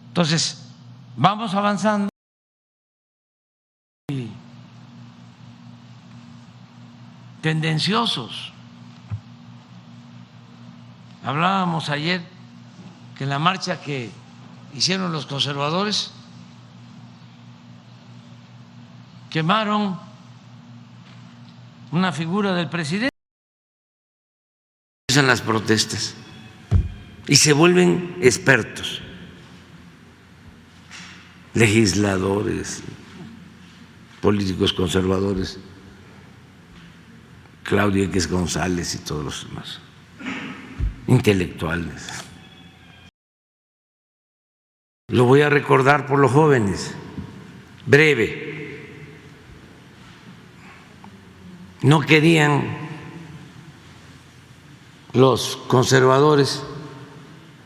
Entonces, vamos avanzando. Tendenciosos. Hablábamos ayer que en la marcha que hicieron los conservadores quemaron una figura del presidente. En las protestas y se vuelven expertos, legisladores, políticos conservadores, Claudio X González y todos los demás, intelectuales. Lo voy a recordar por los jóvenes, breve. No querían los conservadores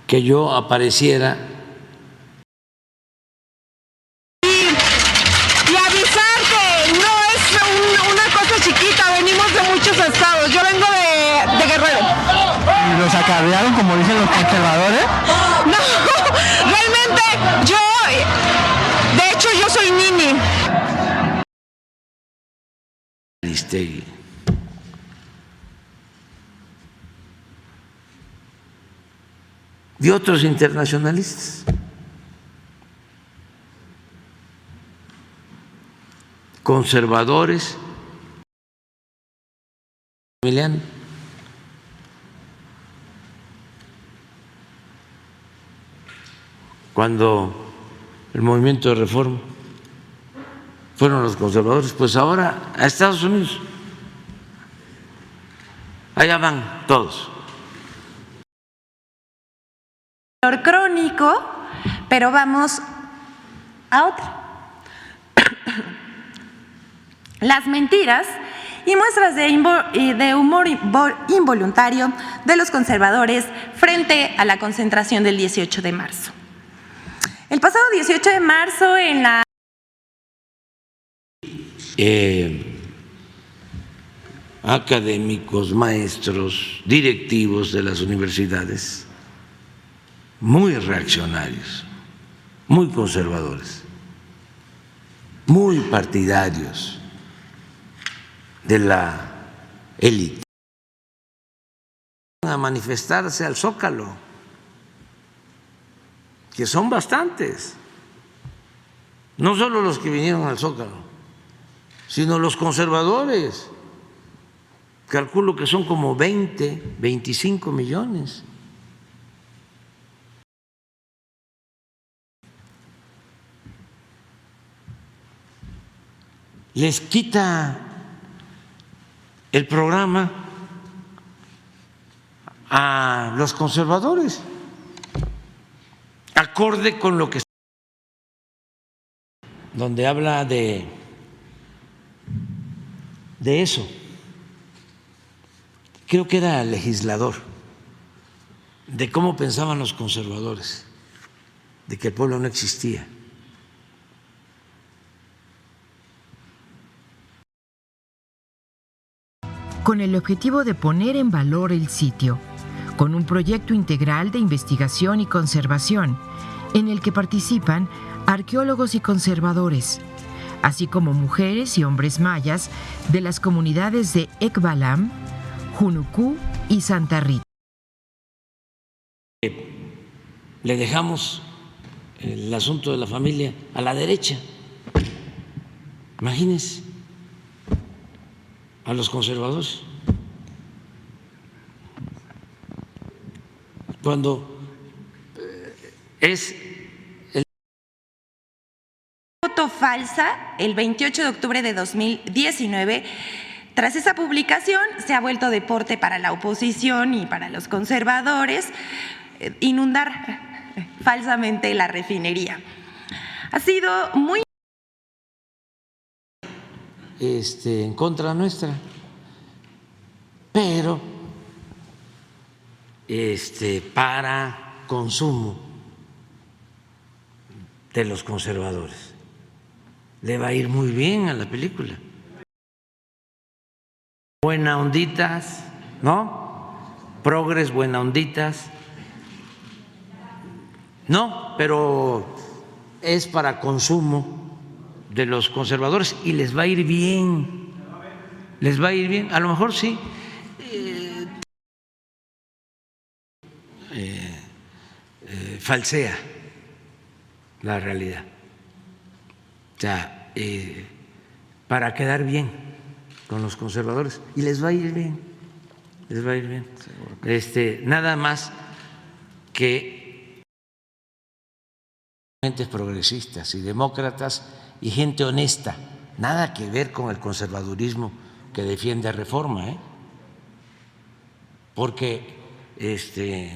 que yo apareciera y avisar que no es una cosa chiquita, venimos de muchos estados, yo vengo de Guerrero. ¿Y los acarrearon como dicen los conservadores? No, realmente de hecho yo soy Nini. Y otros internacionalistas. Conservadores. Emiliano. Cuando el movimiento de reforma fueron los conservadores, pues ahora a Estados Unidos. Allá van todos. Crónico, pero vamos a otra. Las mentiras y muestras de humor involuntario de los conservadores frente a la concentración del 18 de marzo. El pasado 18 de marzo en la académicos, maestros, directivos de las universidades, muy reaccionarios, muy conservadores, muy partidarios de la élite, a manifestarse al Zócalo, que son bastantes, no solo los que vinieron al Zócalo, sino los conservadores. Calculo que son como 20, 25 millones. Les quita el programa a los conservadores, acorde con lo que donde habla de eso. Creo que era legislador, de cómo pensaban los conservadores, de que el pueblo no existía. Con el objetivo de poner en valor el sitio, con un proyecto integral de investigación y conservación, en el que participan arqueólogos y conservadores, así como mujeres y hombres mayas de las comunidades de Ekbalam, Junucú y Santa Rita. Le dejamos el asunto de la familia a la derecha. Imagínense, a los conservadores. Cuando es foto falsa el 28 de octubre de 2019. Tras esa publicación se ha vuelto deporte para la oposición y para los conservadores inundar falsamente la refinería. Ha sido muy en contra nuestra, pero para consumo de los conservadores. Le va a ir muy bien a la película. Buena onditas, ¿no? Progres, buena onditas. No, pero es para consumo de los conservadores y les va a ir bien. Les va a ir bien. A lo mejor sí. Falsea la realidad. O sea, para quedar bien con los conservadores y les va a ir bien, les va a ir bien. Nada más que gentes progresistas y demócratas y gente honesta, nada que ver con el conservadurismo que defiende Reforma, porque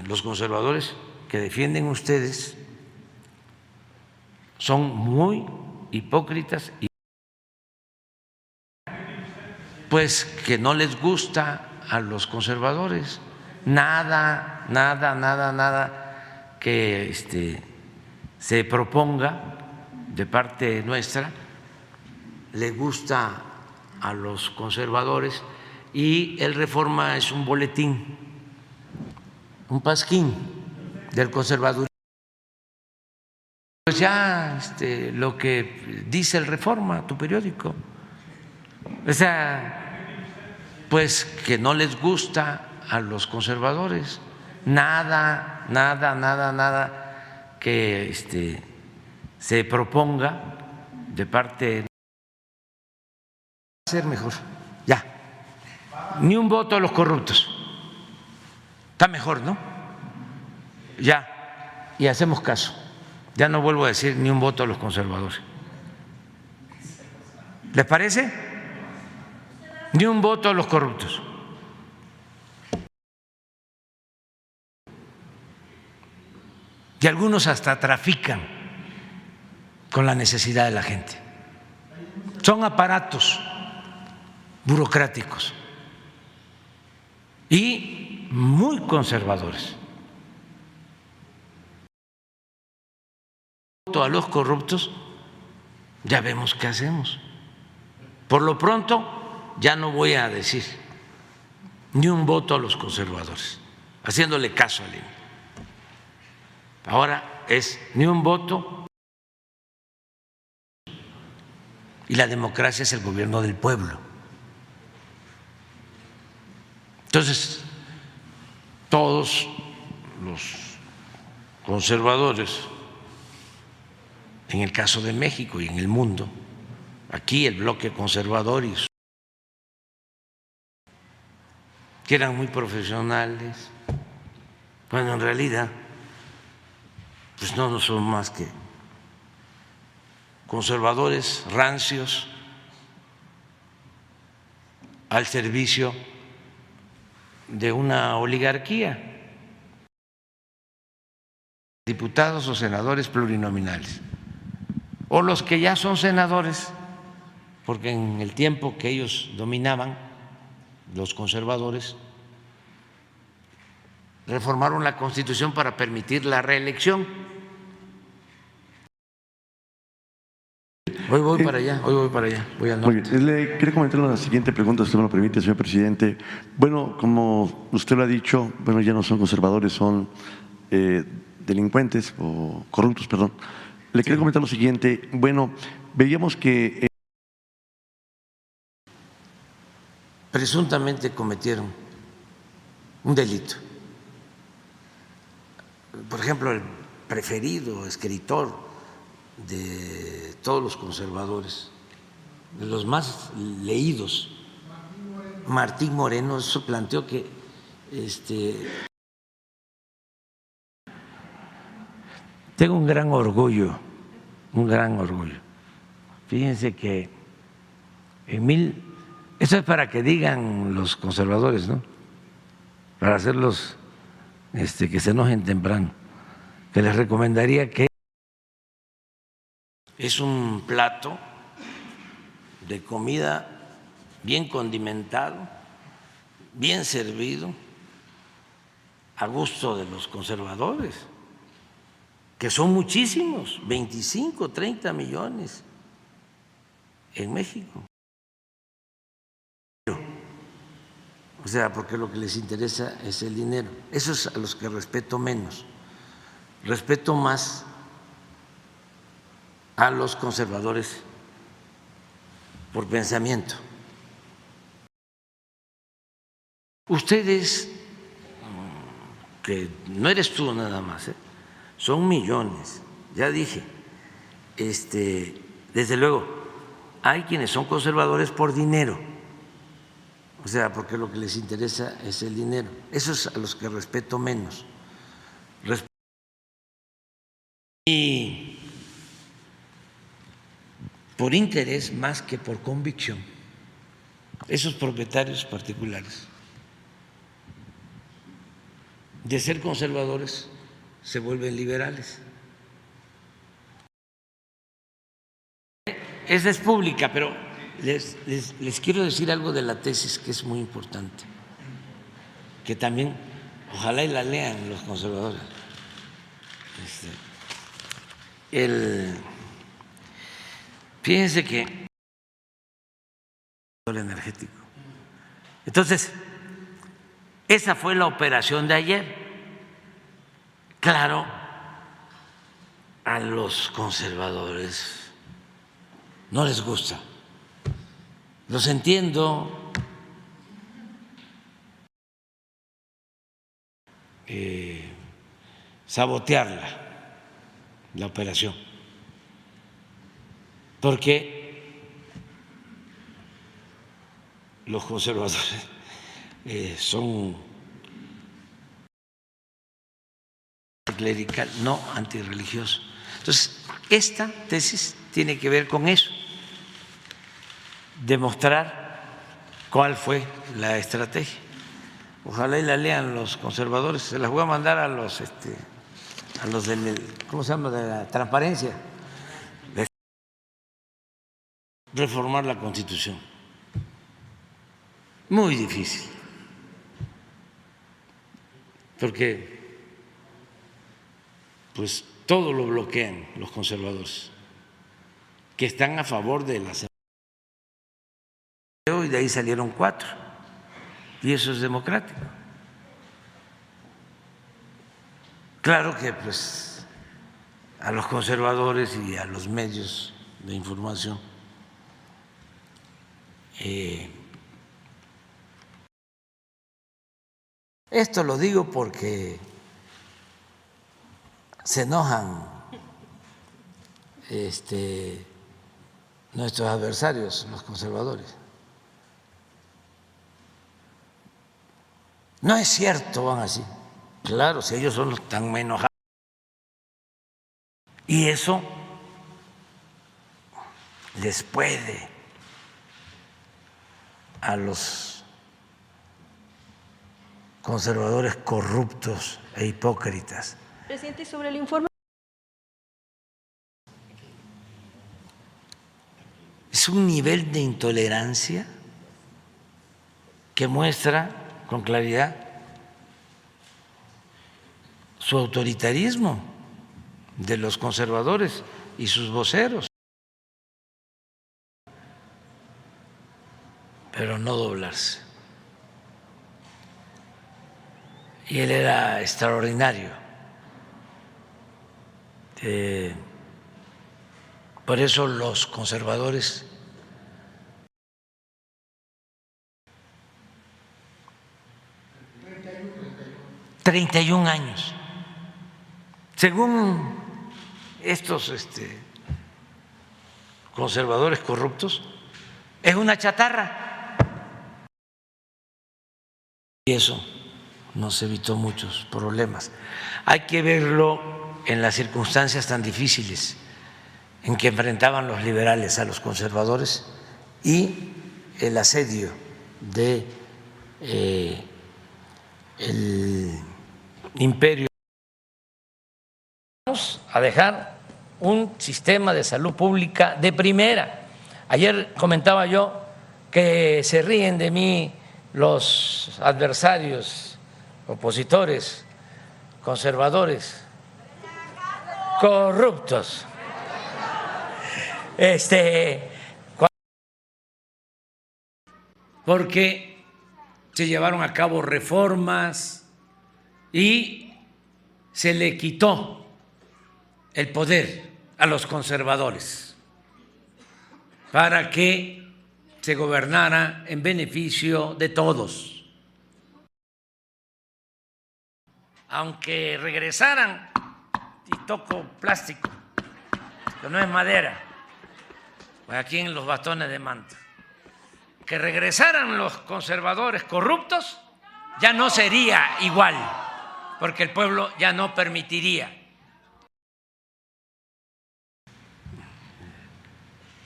los conservadores que defienden ustedes son muy hipócritas y pues que no les gusta a los conservadores nada que se proponga de parte nuestra le gusta a los conservadores y el Reforma es un boletín, un pasquín del conservadurismo. Pues ya lo que dice el Reforma, tu periódico, o sea, pues que no les gusta a los conservadores nada que se proponga de parte ser mejor. Ya, ni un voto a los corruptos. Está mejor, ¿no? Ya, y hacemos caso. Ya no vuelvo a decir ni un voto a los conservadores. ¿Les parece? Ni un voto a los corruptos. Y algunos hasta trafican con la necesidad de la gente. Son aparatos burocráticos y muy conservadores. A los corruptos, ya vemos qué hacemos. Por lo pronto, ya no voy a decir ni un voto a los conservadores, haciéndole caso al INE. Ahora es ni un voto, y la democracia es el gobierno del pueblo. Entonces, todos los conservadores, en el caso de México y en el mundo, aquí el bloque conservador y que eran muy profesionales, bueno, en realidad pues no son más que conservadores rancios al servicio de una oligarquía, diputados o senadores plurinominales, o los que ya son senadores, porque en el tiempo que ellos dominaban, los conservadores, reformaron la Constitución para permitir la reelección. Hoy voy para allá, voy al norte. Le quería comentar la siguiente pregunta, si usted me lo permite, señor presidente. Bueno, como usted lo ha dicho, bueno, ya no son conservadores, son delincuentes o corruptos, perdón. Le quería comentar lo siguiente. Bueno, veíamos que presuntamente cometieron un delito. Por ejemplo, el preferido escritor de todos los conservadores, de los más leídos, Martín Moreno, eso planteó que tengo un gran orgullo. Fíjense que eso es para que digan los conservadores, ¿no? Para hacerlos que se enojen temprano, que les recomendaría que es un plato de comida bien condimentado, bien servido, a gusto de los conservadores, que son muchísimos, 25, 30 millones en México. O sea, porque lo que les interesa es el dinero. Esos a los que respeto menos. Respeto más a los conservadores por pensamiento. Ustedes, que no eres tú nada más, son millones, ya dije, desde luego, hay quienes son conservadores por dinero, o sea, porque lo que les interesa es el dinero. Esos a los que respeto menos. Y por interés más que por convicción. Esos propietarios particulares de ser conservadores se vuelven liberales. Esa es pública, pero les quiero decir algo de la tesis que es muy importante, que también ojalá y la lean los conservadores. Fíjense que el energético. Entonces, esa fue la operación de ayer. Claro, a los conservadores no les gusta. Los entiendo. Sabotearla, la operación, porque los conservadores son clerical, no antirreligiosos. Entonces, esta tesis tiene que ver con eso, demostrar cuál fue la estrategia. Ojalá y la lean los conservadores. Se las voy a mandar a los del, ¿cómo se llama?, de la transparencia. Reformar la Constitución. Muy difícil. Porque pues todo lo bloquean los conservadores, que están a favor de la separación, y de ahí salieron 4. y eso es democrático. Claro que pues a los conservadores y a los medios de información esto lo digo porque se enojan nuestros adversarios, los conservadores. No es cierto, van así. Claro, si ellos son los tan enojados. Y eso les puede a los conservadores corruptos e hipócritas. Presidente, sobre el informe. Es un nivel de intolerancia que muestra con claridad su autoritarismo de los conservadores y sus voceros. Pero no doblarse. Y él era extraordinario. Por eso los conservadores ...31 años. Según estos conservadores corruptos, es una chatarra. Y eso nos evitó muchos problemas. Hay que verlo en las circunstancias tan difíciles en que enfrentaban los liberales a los conservadores y el asedio de el imperio. Vamos a dejar un sistema de salud pública de primera. Ayer comentaba yo que se ríen de mí los adversarios, opositores, conservadores, corruptos. Porque se llevaron a cabo reformas y se le quitó el poder a los conservadores para que se gobernara en beneficio de todos. Aunque regresaran, y toco plástico, que no es madera, pues aquí en los bastones de manta, que regresaran los conservadores corruptos, ya no sería igual, porque el pueblo ya no permitiría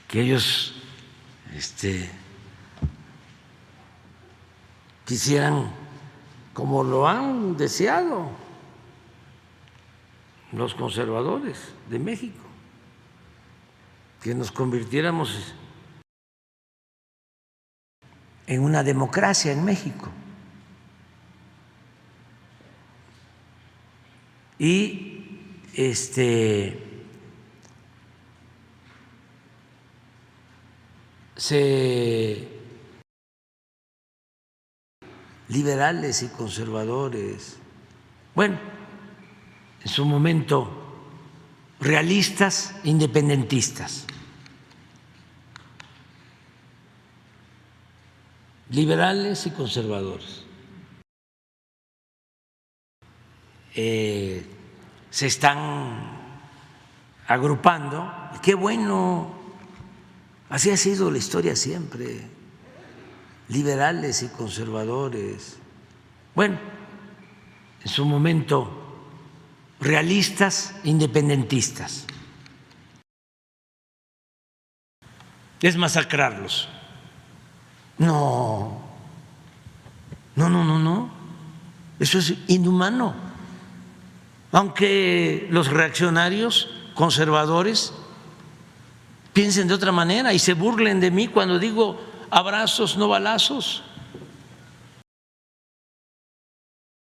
que ellos quisieran, como lo han deseado los conservadores de México, que nos convirtiéramos en una democracia en México. Y liberales y conservadores, bueno, en su momento realistas, independentistas, liberales y conservadores, se están agrupando. Qué bueno, así ha sido la historia siempre, liberales y conservadores, bueno, en su momento realistas, independentistas. Es masacrarlos. No, eso es inhumano. Aunque los reaccionarios conservadores piensen de otra manera y se burlen de mí cuando digo abrazos, no balazos.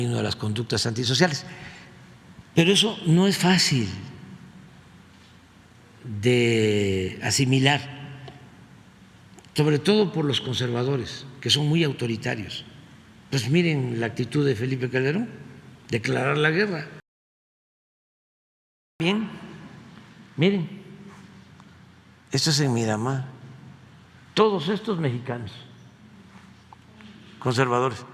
Una de las conductas antisociales. Pero eso no es fácil de asimilar, sobre todo por los conservadores, que son muy autoritarios. Pues miren la actitud de Felipe Calderón, declarar la guerra. Bien, miren, esto es en Miramar. Todos estos mexicanos conservadores.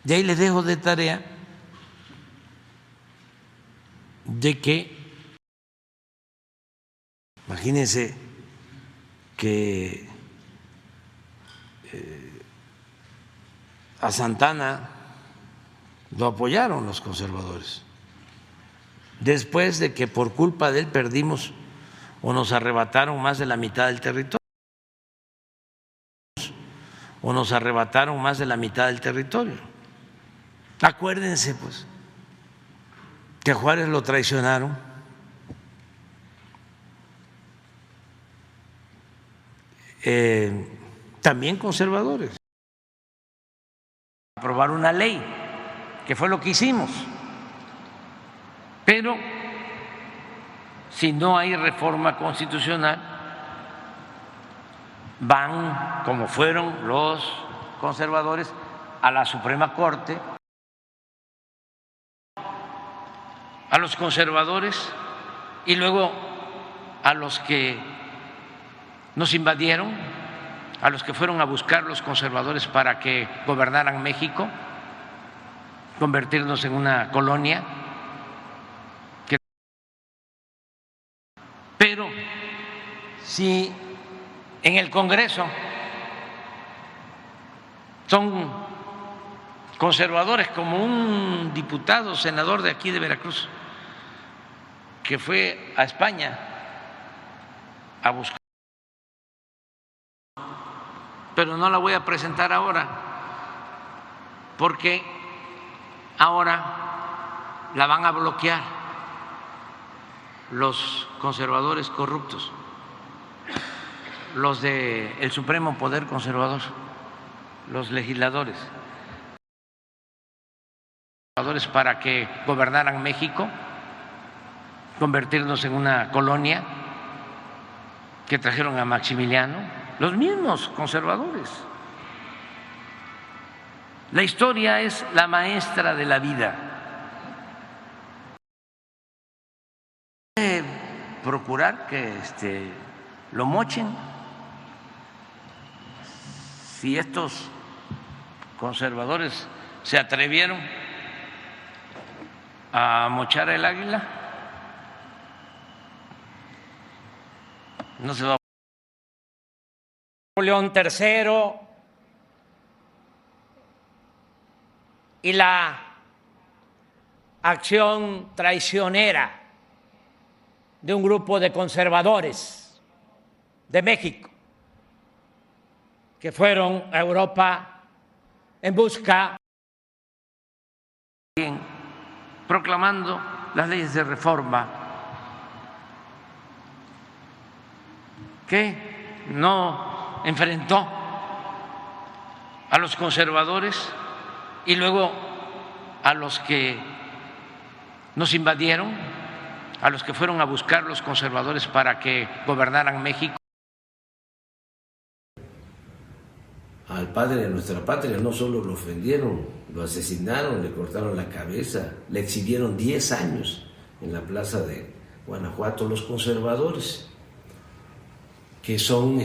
De ahí les dejo de tarea de que, imagínense que a Santana lo apoyaron los conservadores, después de que por culpa de él perdimos o nos arrebataron más de la mitad del territorio. Acuérdense, pues, que a Juárez lo traicionaron. También conservadores. Aprobar una ley, que fue lo que hicimos. Pero si no hay reforma constitucional, van, como fueron los conservadores, a la Suprema Corte, a los conservadores y luego a los que nos invadieron, a los que fueron a buscar los conservadores para que gobernaran México, convertirnos en una colonia. Pero si en el Congreso son conservadores, como un diputado, senador de aquí de Veracruz, que fue a España a buscar, pero no la voy a presentar ahora, porque ahora la van a bloquear los conservadores corruptos, los del Supremo Poder Conservador, los legisladores para que gobernaran México, convertirnos en una colonia, que trajeron a Maximiliano, los mismos conservadores. La historia es la maestra de la vida. Procurar que lo mochen. Si estos conservadores se atrevieron a mochar el águila, no se va. Napoleón III y la acción traicionera de un grupo de conservadores de México que fueron a Europa en busca, proclamando las leyes de reforma, que no enfrentó a los conservadores y luego a los que nos invadieron, a los que fueron a buscar los conservadores para que gobernaran México. Al padre de nuestra patria no solo lo ofendieron, lo asesinaron, le cortaron la cabeza, le exhibieron 10 años en la plaza de Guanajuato los conservadores, que son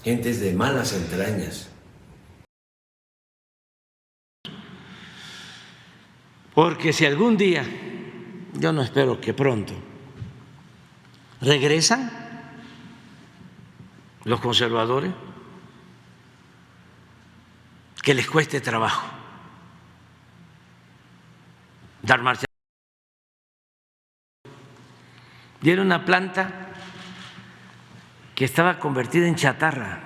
gentes de malas entrañas. Porque si algún día, yo no espero que pronto, regresan los conservadores, que les cueste trabajo dar marcha. Y era una planta que estaba convertida en chatarra.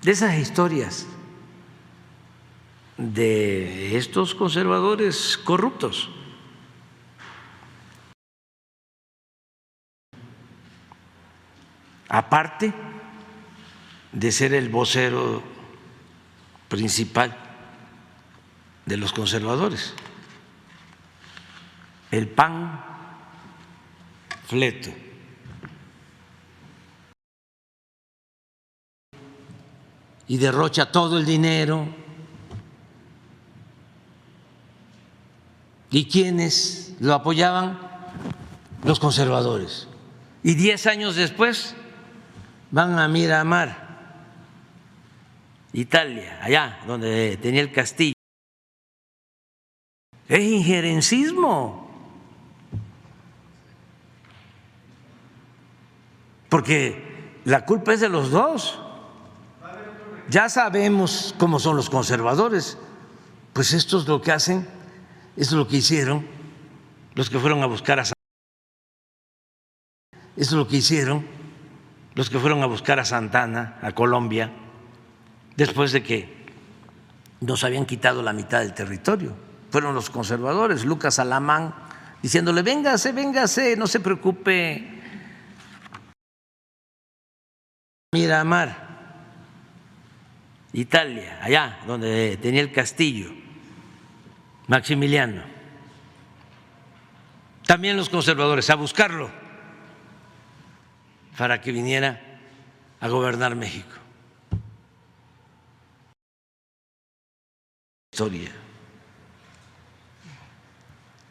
De esas historias de estos conservadores corruptos. Aparte de ser el vocero principal de los conservadores, el panfleto. y derrocha todo el dinero. ¿Y quiénes lo apoyaban? Los conservadores. Y 10 años después van a Miramar, Italia, allá donde tenía el castillo. Es injerencismo, porque la culpa es de los dos. Ya sabemos cómo son los conservadores, pues esto es lo que hacen, esto es lo que hicieron los que fueron a buscar a Santana. Esto es lo que hicieron los que fueron a buscar a Santana, a Colombia, después de que nos habían quitado la mitad del territorio. Fueron los conservadores, Lucas Alamán, diciéndole, véngase, véngase, no se preocupe. Miramar, Italia, allá donde tenía el castillo, Maximiliano. También los conservadores, a buscarlo para que viniera a gobernar México. Historia.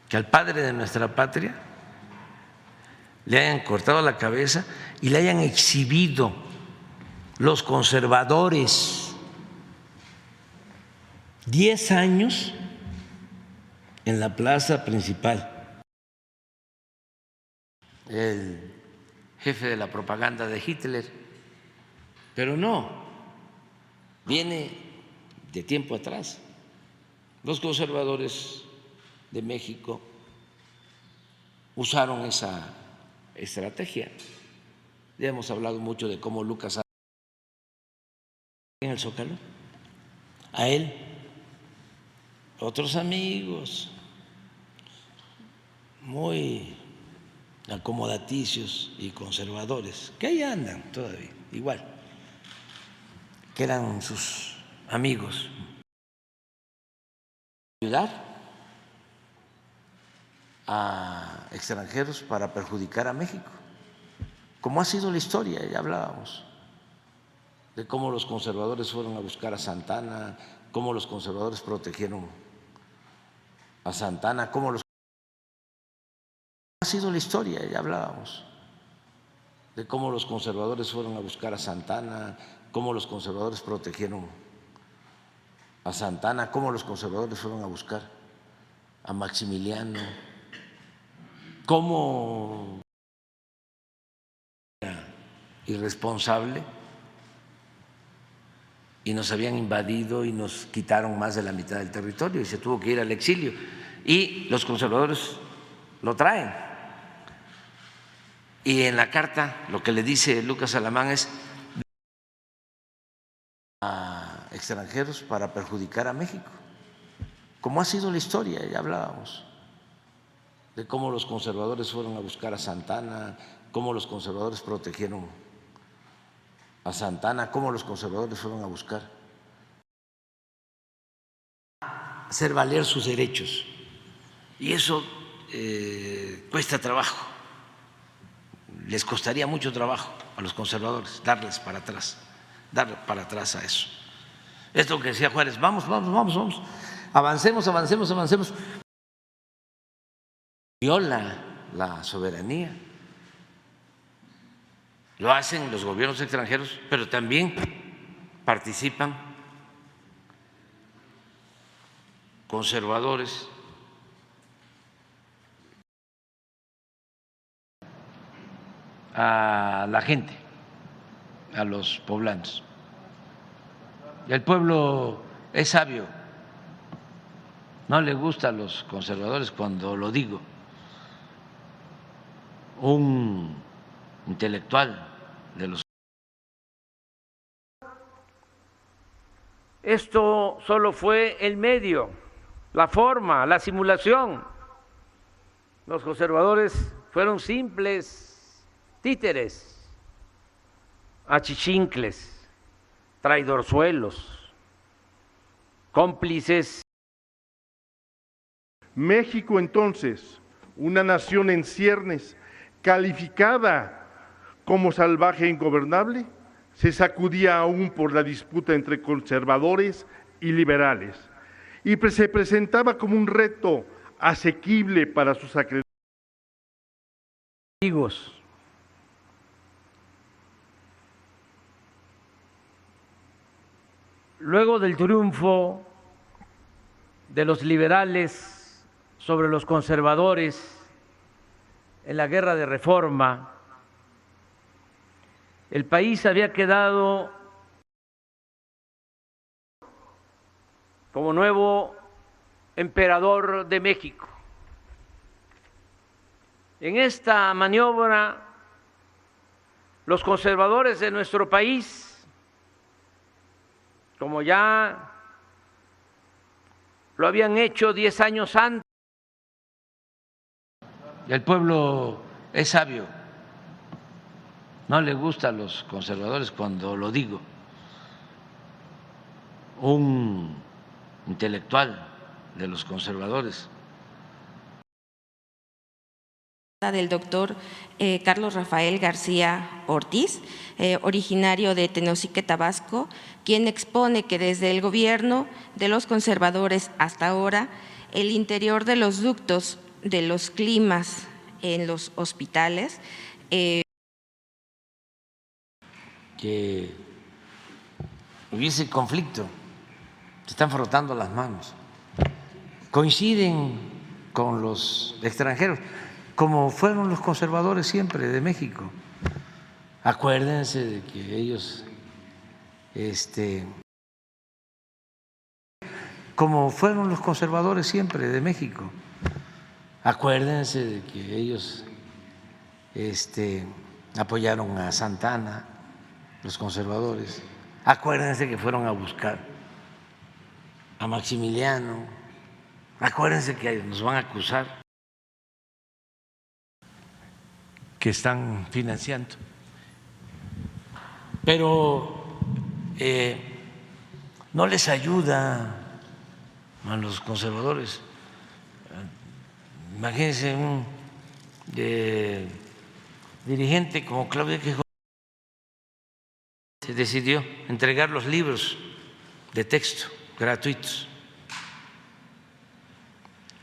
Que al padre de nuestra patria le hayan cortado la cabeza y le hayan exhibido los conservadores 10 años en la plaza principal. El jefe de la propaganda de Hitler, pero no, viene de tiempo atrás. Los conservadores de México usaron esa estrategia. Ya hemos hablado mucho de cómo Lucas en el Zócalo, a él, otros amigos muy acomodaticios y conservadores, que ahí andan todavía, igual, que eran sus amigos, ayudar a extranjeros para perjudicar a México, como ha sido la historia. Ya hablábamos de cómo los conservadores fueron a buscar a Santana, cómo los conservadores protegieron a Santana, cómo los ha sido la historia. Ya hablábamos de cómo los conservadores fueron a buscar a Santana, cómo los conservadores protegieron a Santana, cómo los conservadores fueron a buscar a Maximiliano, cómo era irresponsable y nos habían invadido y nos quitaron más de la mitad del territorio y se tuvo que ir al exilio. Y los conservadores lo traen. Y en la carta lo que le dice Lucas Alamán es a extranjeros para perjudicar a México, como ha sido la historia. Ya hablábamos de cómo los conservadores fueron a buscar a Santana, cómo los conservadores protegieron a Santana, cómo los conservadores fueron a buscar hacer valer sus derechos. Y eso cuesta trabajo, les costaría mucho trabajo a los conservadores darles para atrás, dar para atrás a eso. Esto que decía Juárez, vamos, avancemos. Viola la soberanía. Lo hacen los gobiernos extranjeros, pero también participan conservadores a la gente, a los poblanos. El pueblo es sabio, no le gusta a los conservadores cuando lo digo. Un intelectual de los... Esto solo fue el medio, la forma, la simulación. Los conservadores fueron simples títeres, achichincles, traidorzuelos, cómplices. México, entonces, una nación en ciernes, calificada como salvaje e ingobernable, se sacudía aún por la disputa entre conservadores y liberales, y se presentaba como un reto asequible para sus acreedores. Luego del triunfo de los liberales sobre los conservadores en la guerra de reforma, el país había quedado como nuevo emperador de México. En esta maniobra, los conservadores de nuestro país, como ya lo habían hecho 10 años antes. El pueblo es sabio, no le gusta a los conservadores cuando lo digo. Un intelectual de los conservadores, del doctor Carlos Rafael García Ortiz, originario de Tenosique, Tabasco, quien expone que desde el gobierno de los conservadores hasta ahora, el interior de los ductos de los climas en los hospitales que hubiese conflicto, se están frotando las manos, coinciden con los extranjeros, como fueron los conservadores siempre de México. Acuérdense de que ellos, como fueron los conservadores siempre de México. Acuérdense de que ellos apoyaron a Santana, los conservadores. Acuérdense que fueron a buscar a Maximiliano. Acuérdense que nos van a acusar que están financiando. Pero no les ayuda a los conservadores. Imagínense un dirigente como Claudio X se decidió entregar los libros de texto gratuitos.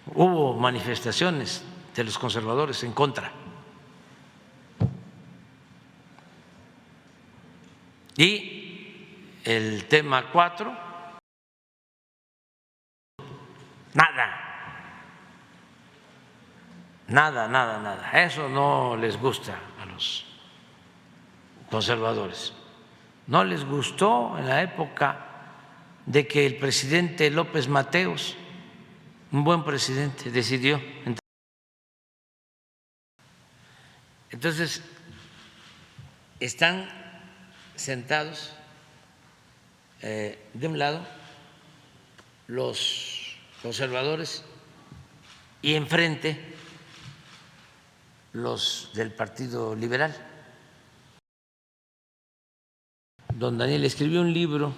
Hubo manifestaciones de los conservadores en contra. Y el tema 4, nada. Eso no les gusta a los conservadores. No les gustó en la época de que el presidente López Mateos, un buen presidente, decidió. Entonces, están sentados de un lado los conservadores y enfrente los del Partido Liberal. Don Daniel escribió un libro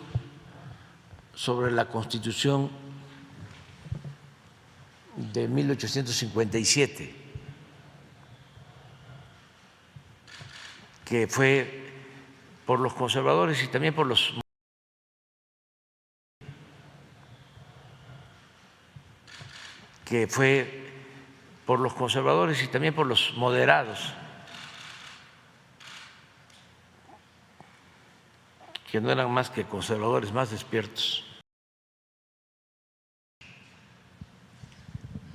sobre la Constitución de 1857, que fue por los conservadores y también por los moderados, que no eran más que conservadores más despiertos.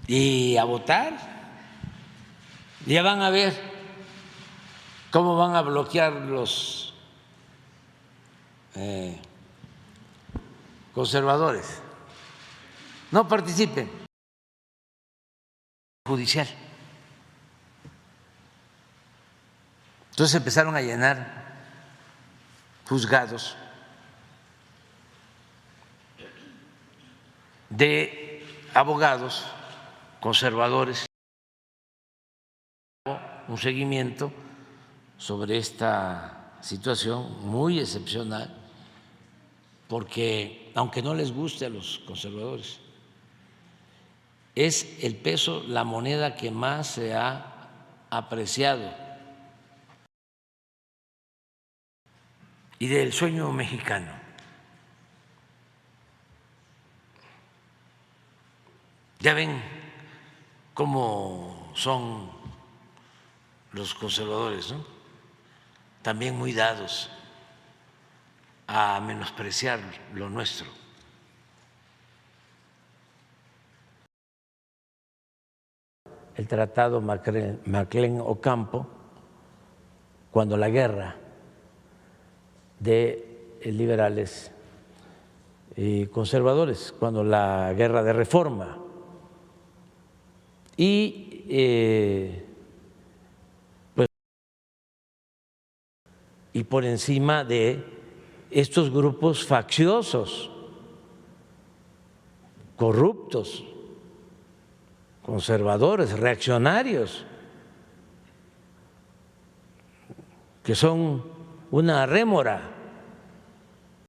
Y a votar, ya van a ver cómo van a bloquear los conservadores. No participen. Judicial. Entonces empezaron a llenar juzgados de abogados conservadores. Un seguimiento sobre esta situación muy excepcional, porque aunque no les guste a los conservadores, es el peso, la moneda que más se ha apreciado y del sueño mexicano. Ya ven cómo son los conservadores, ¿no? También muy dados a menospreciar lo nuestro. El tratado Maclen-Ocampo, cuando la guerra de liberales y conservadores, cuando la guerra de reforma, y pues, y por encima de estos grupos facciosos, corruptos, conservadores, reaccionarios, que son una rémora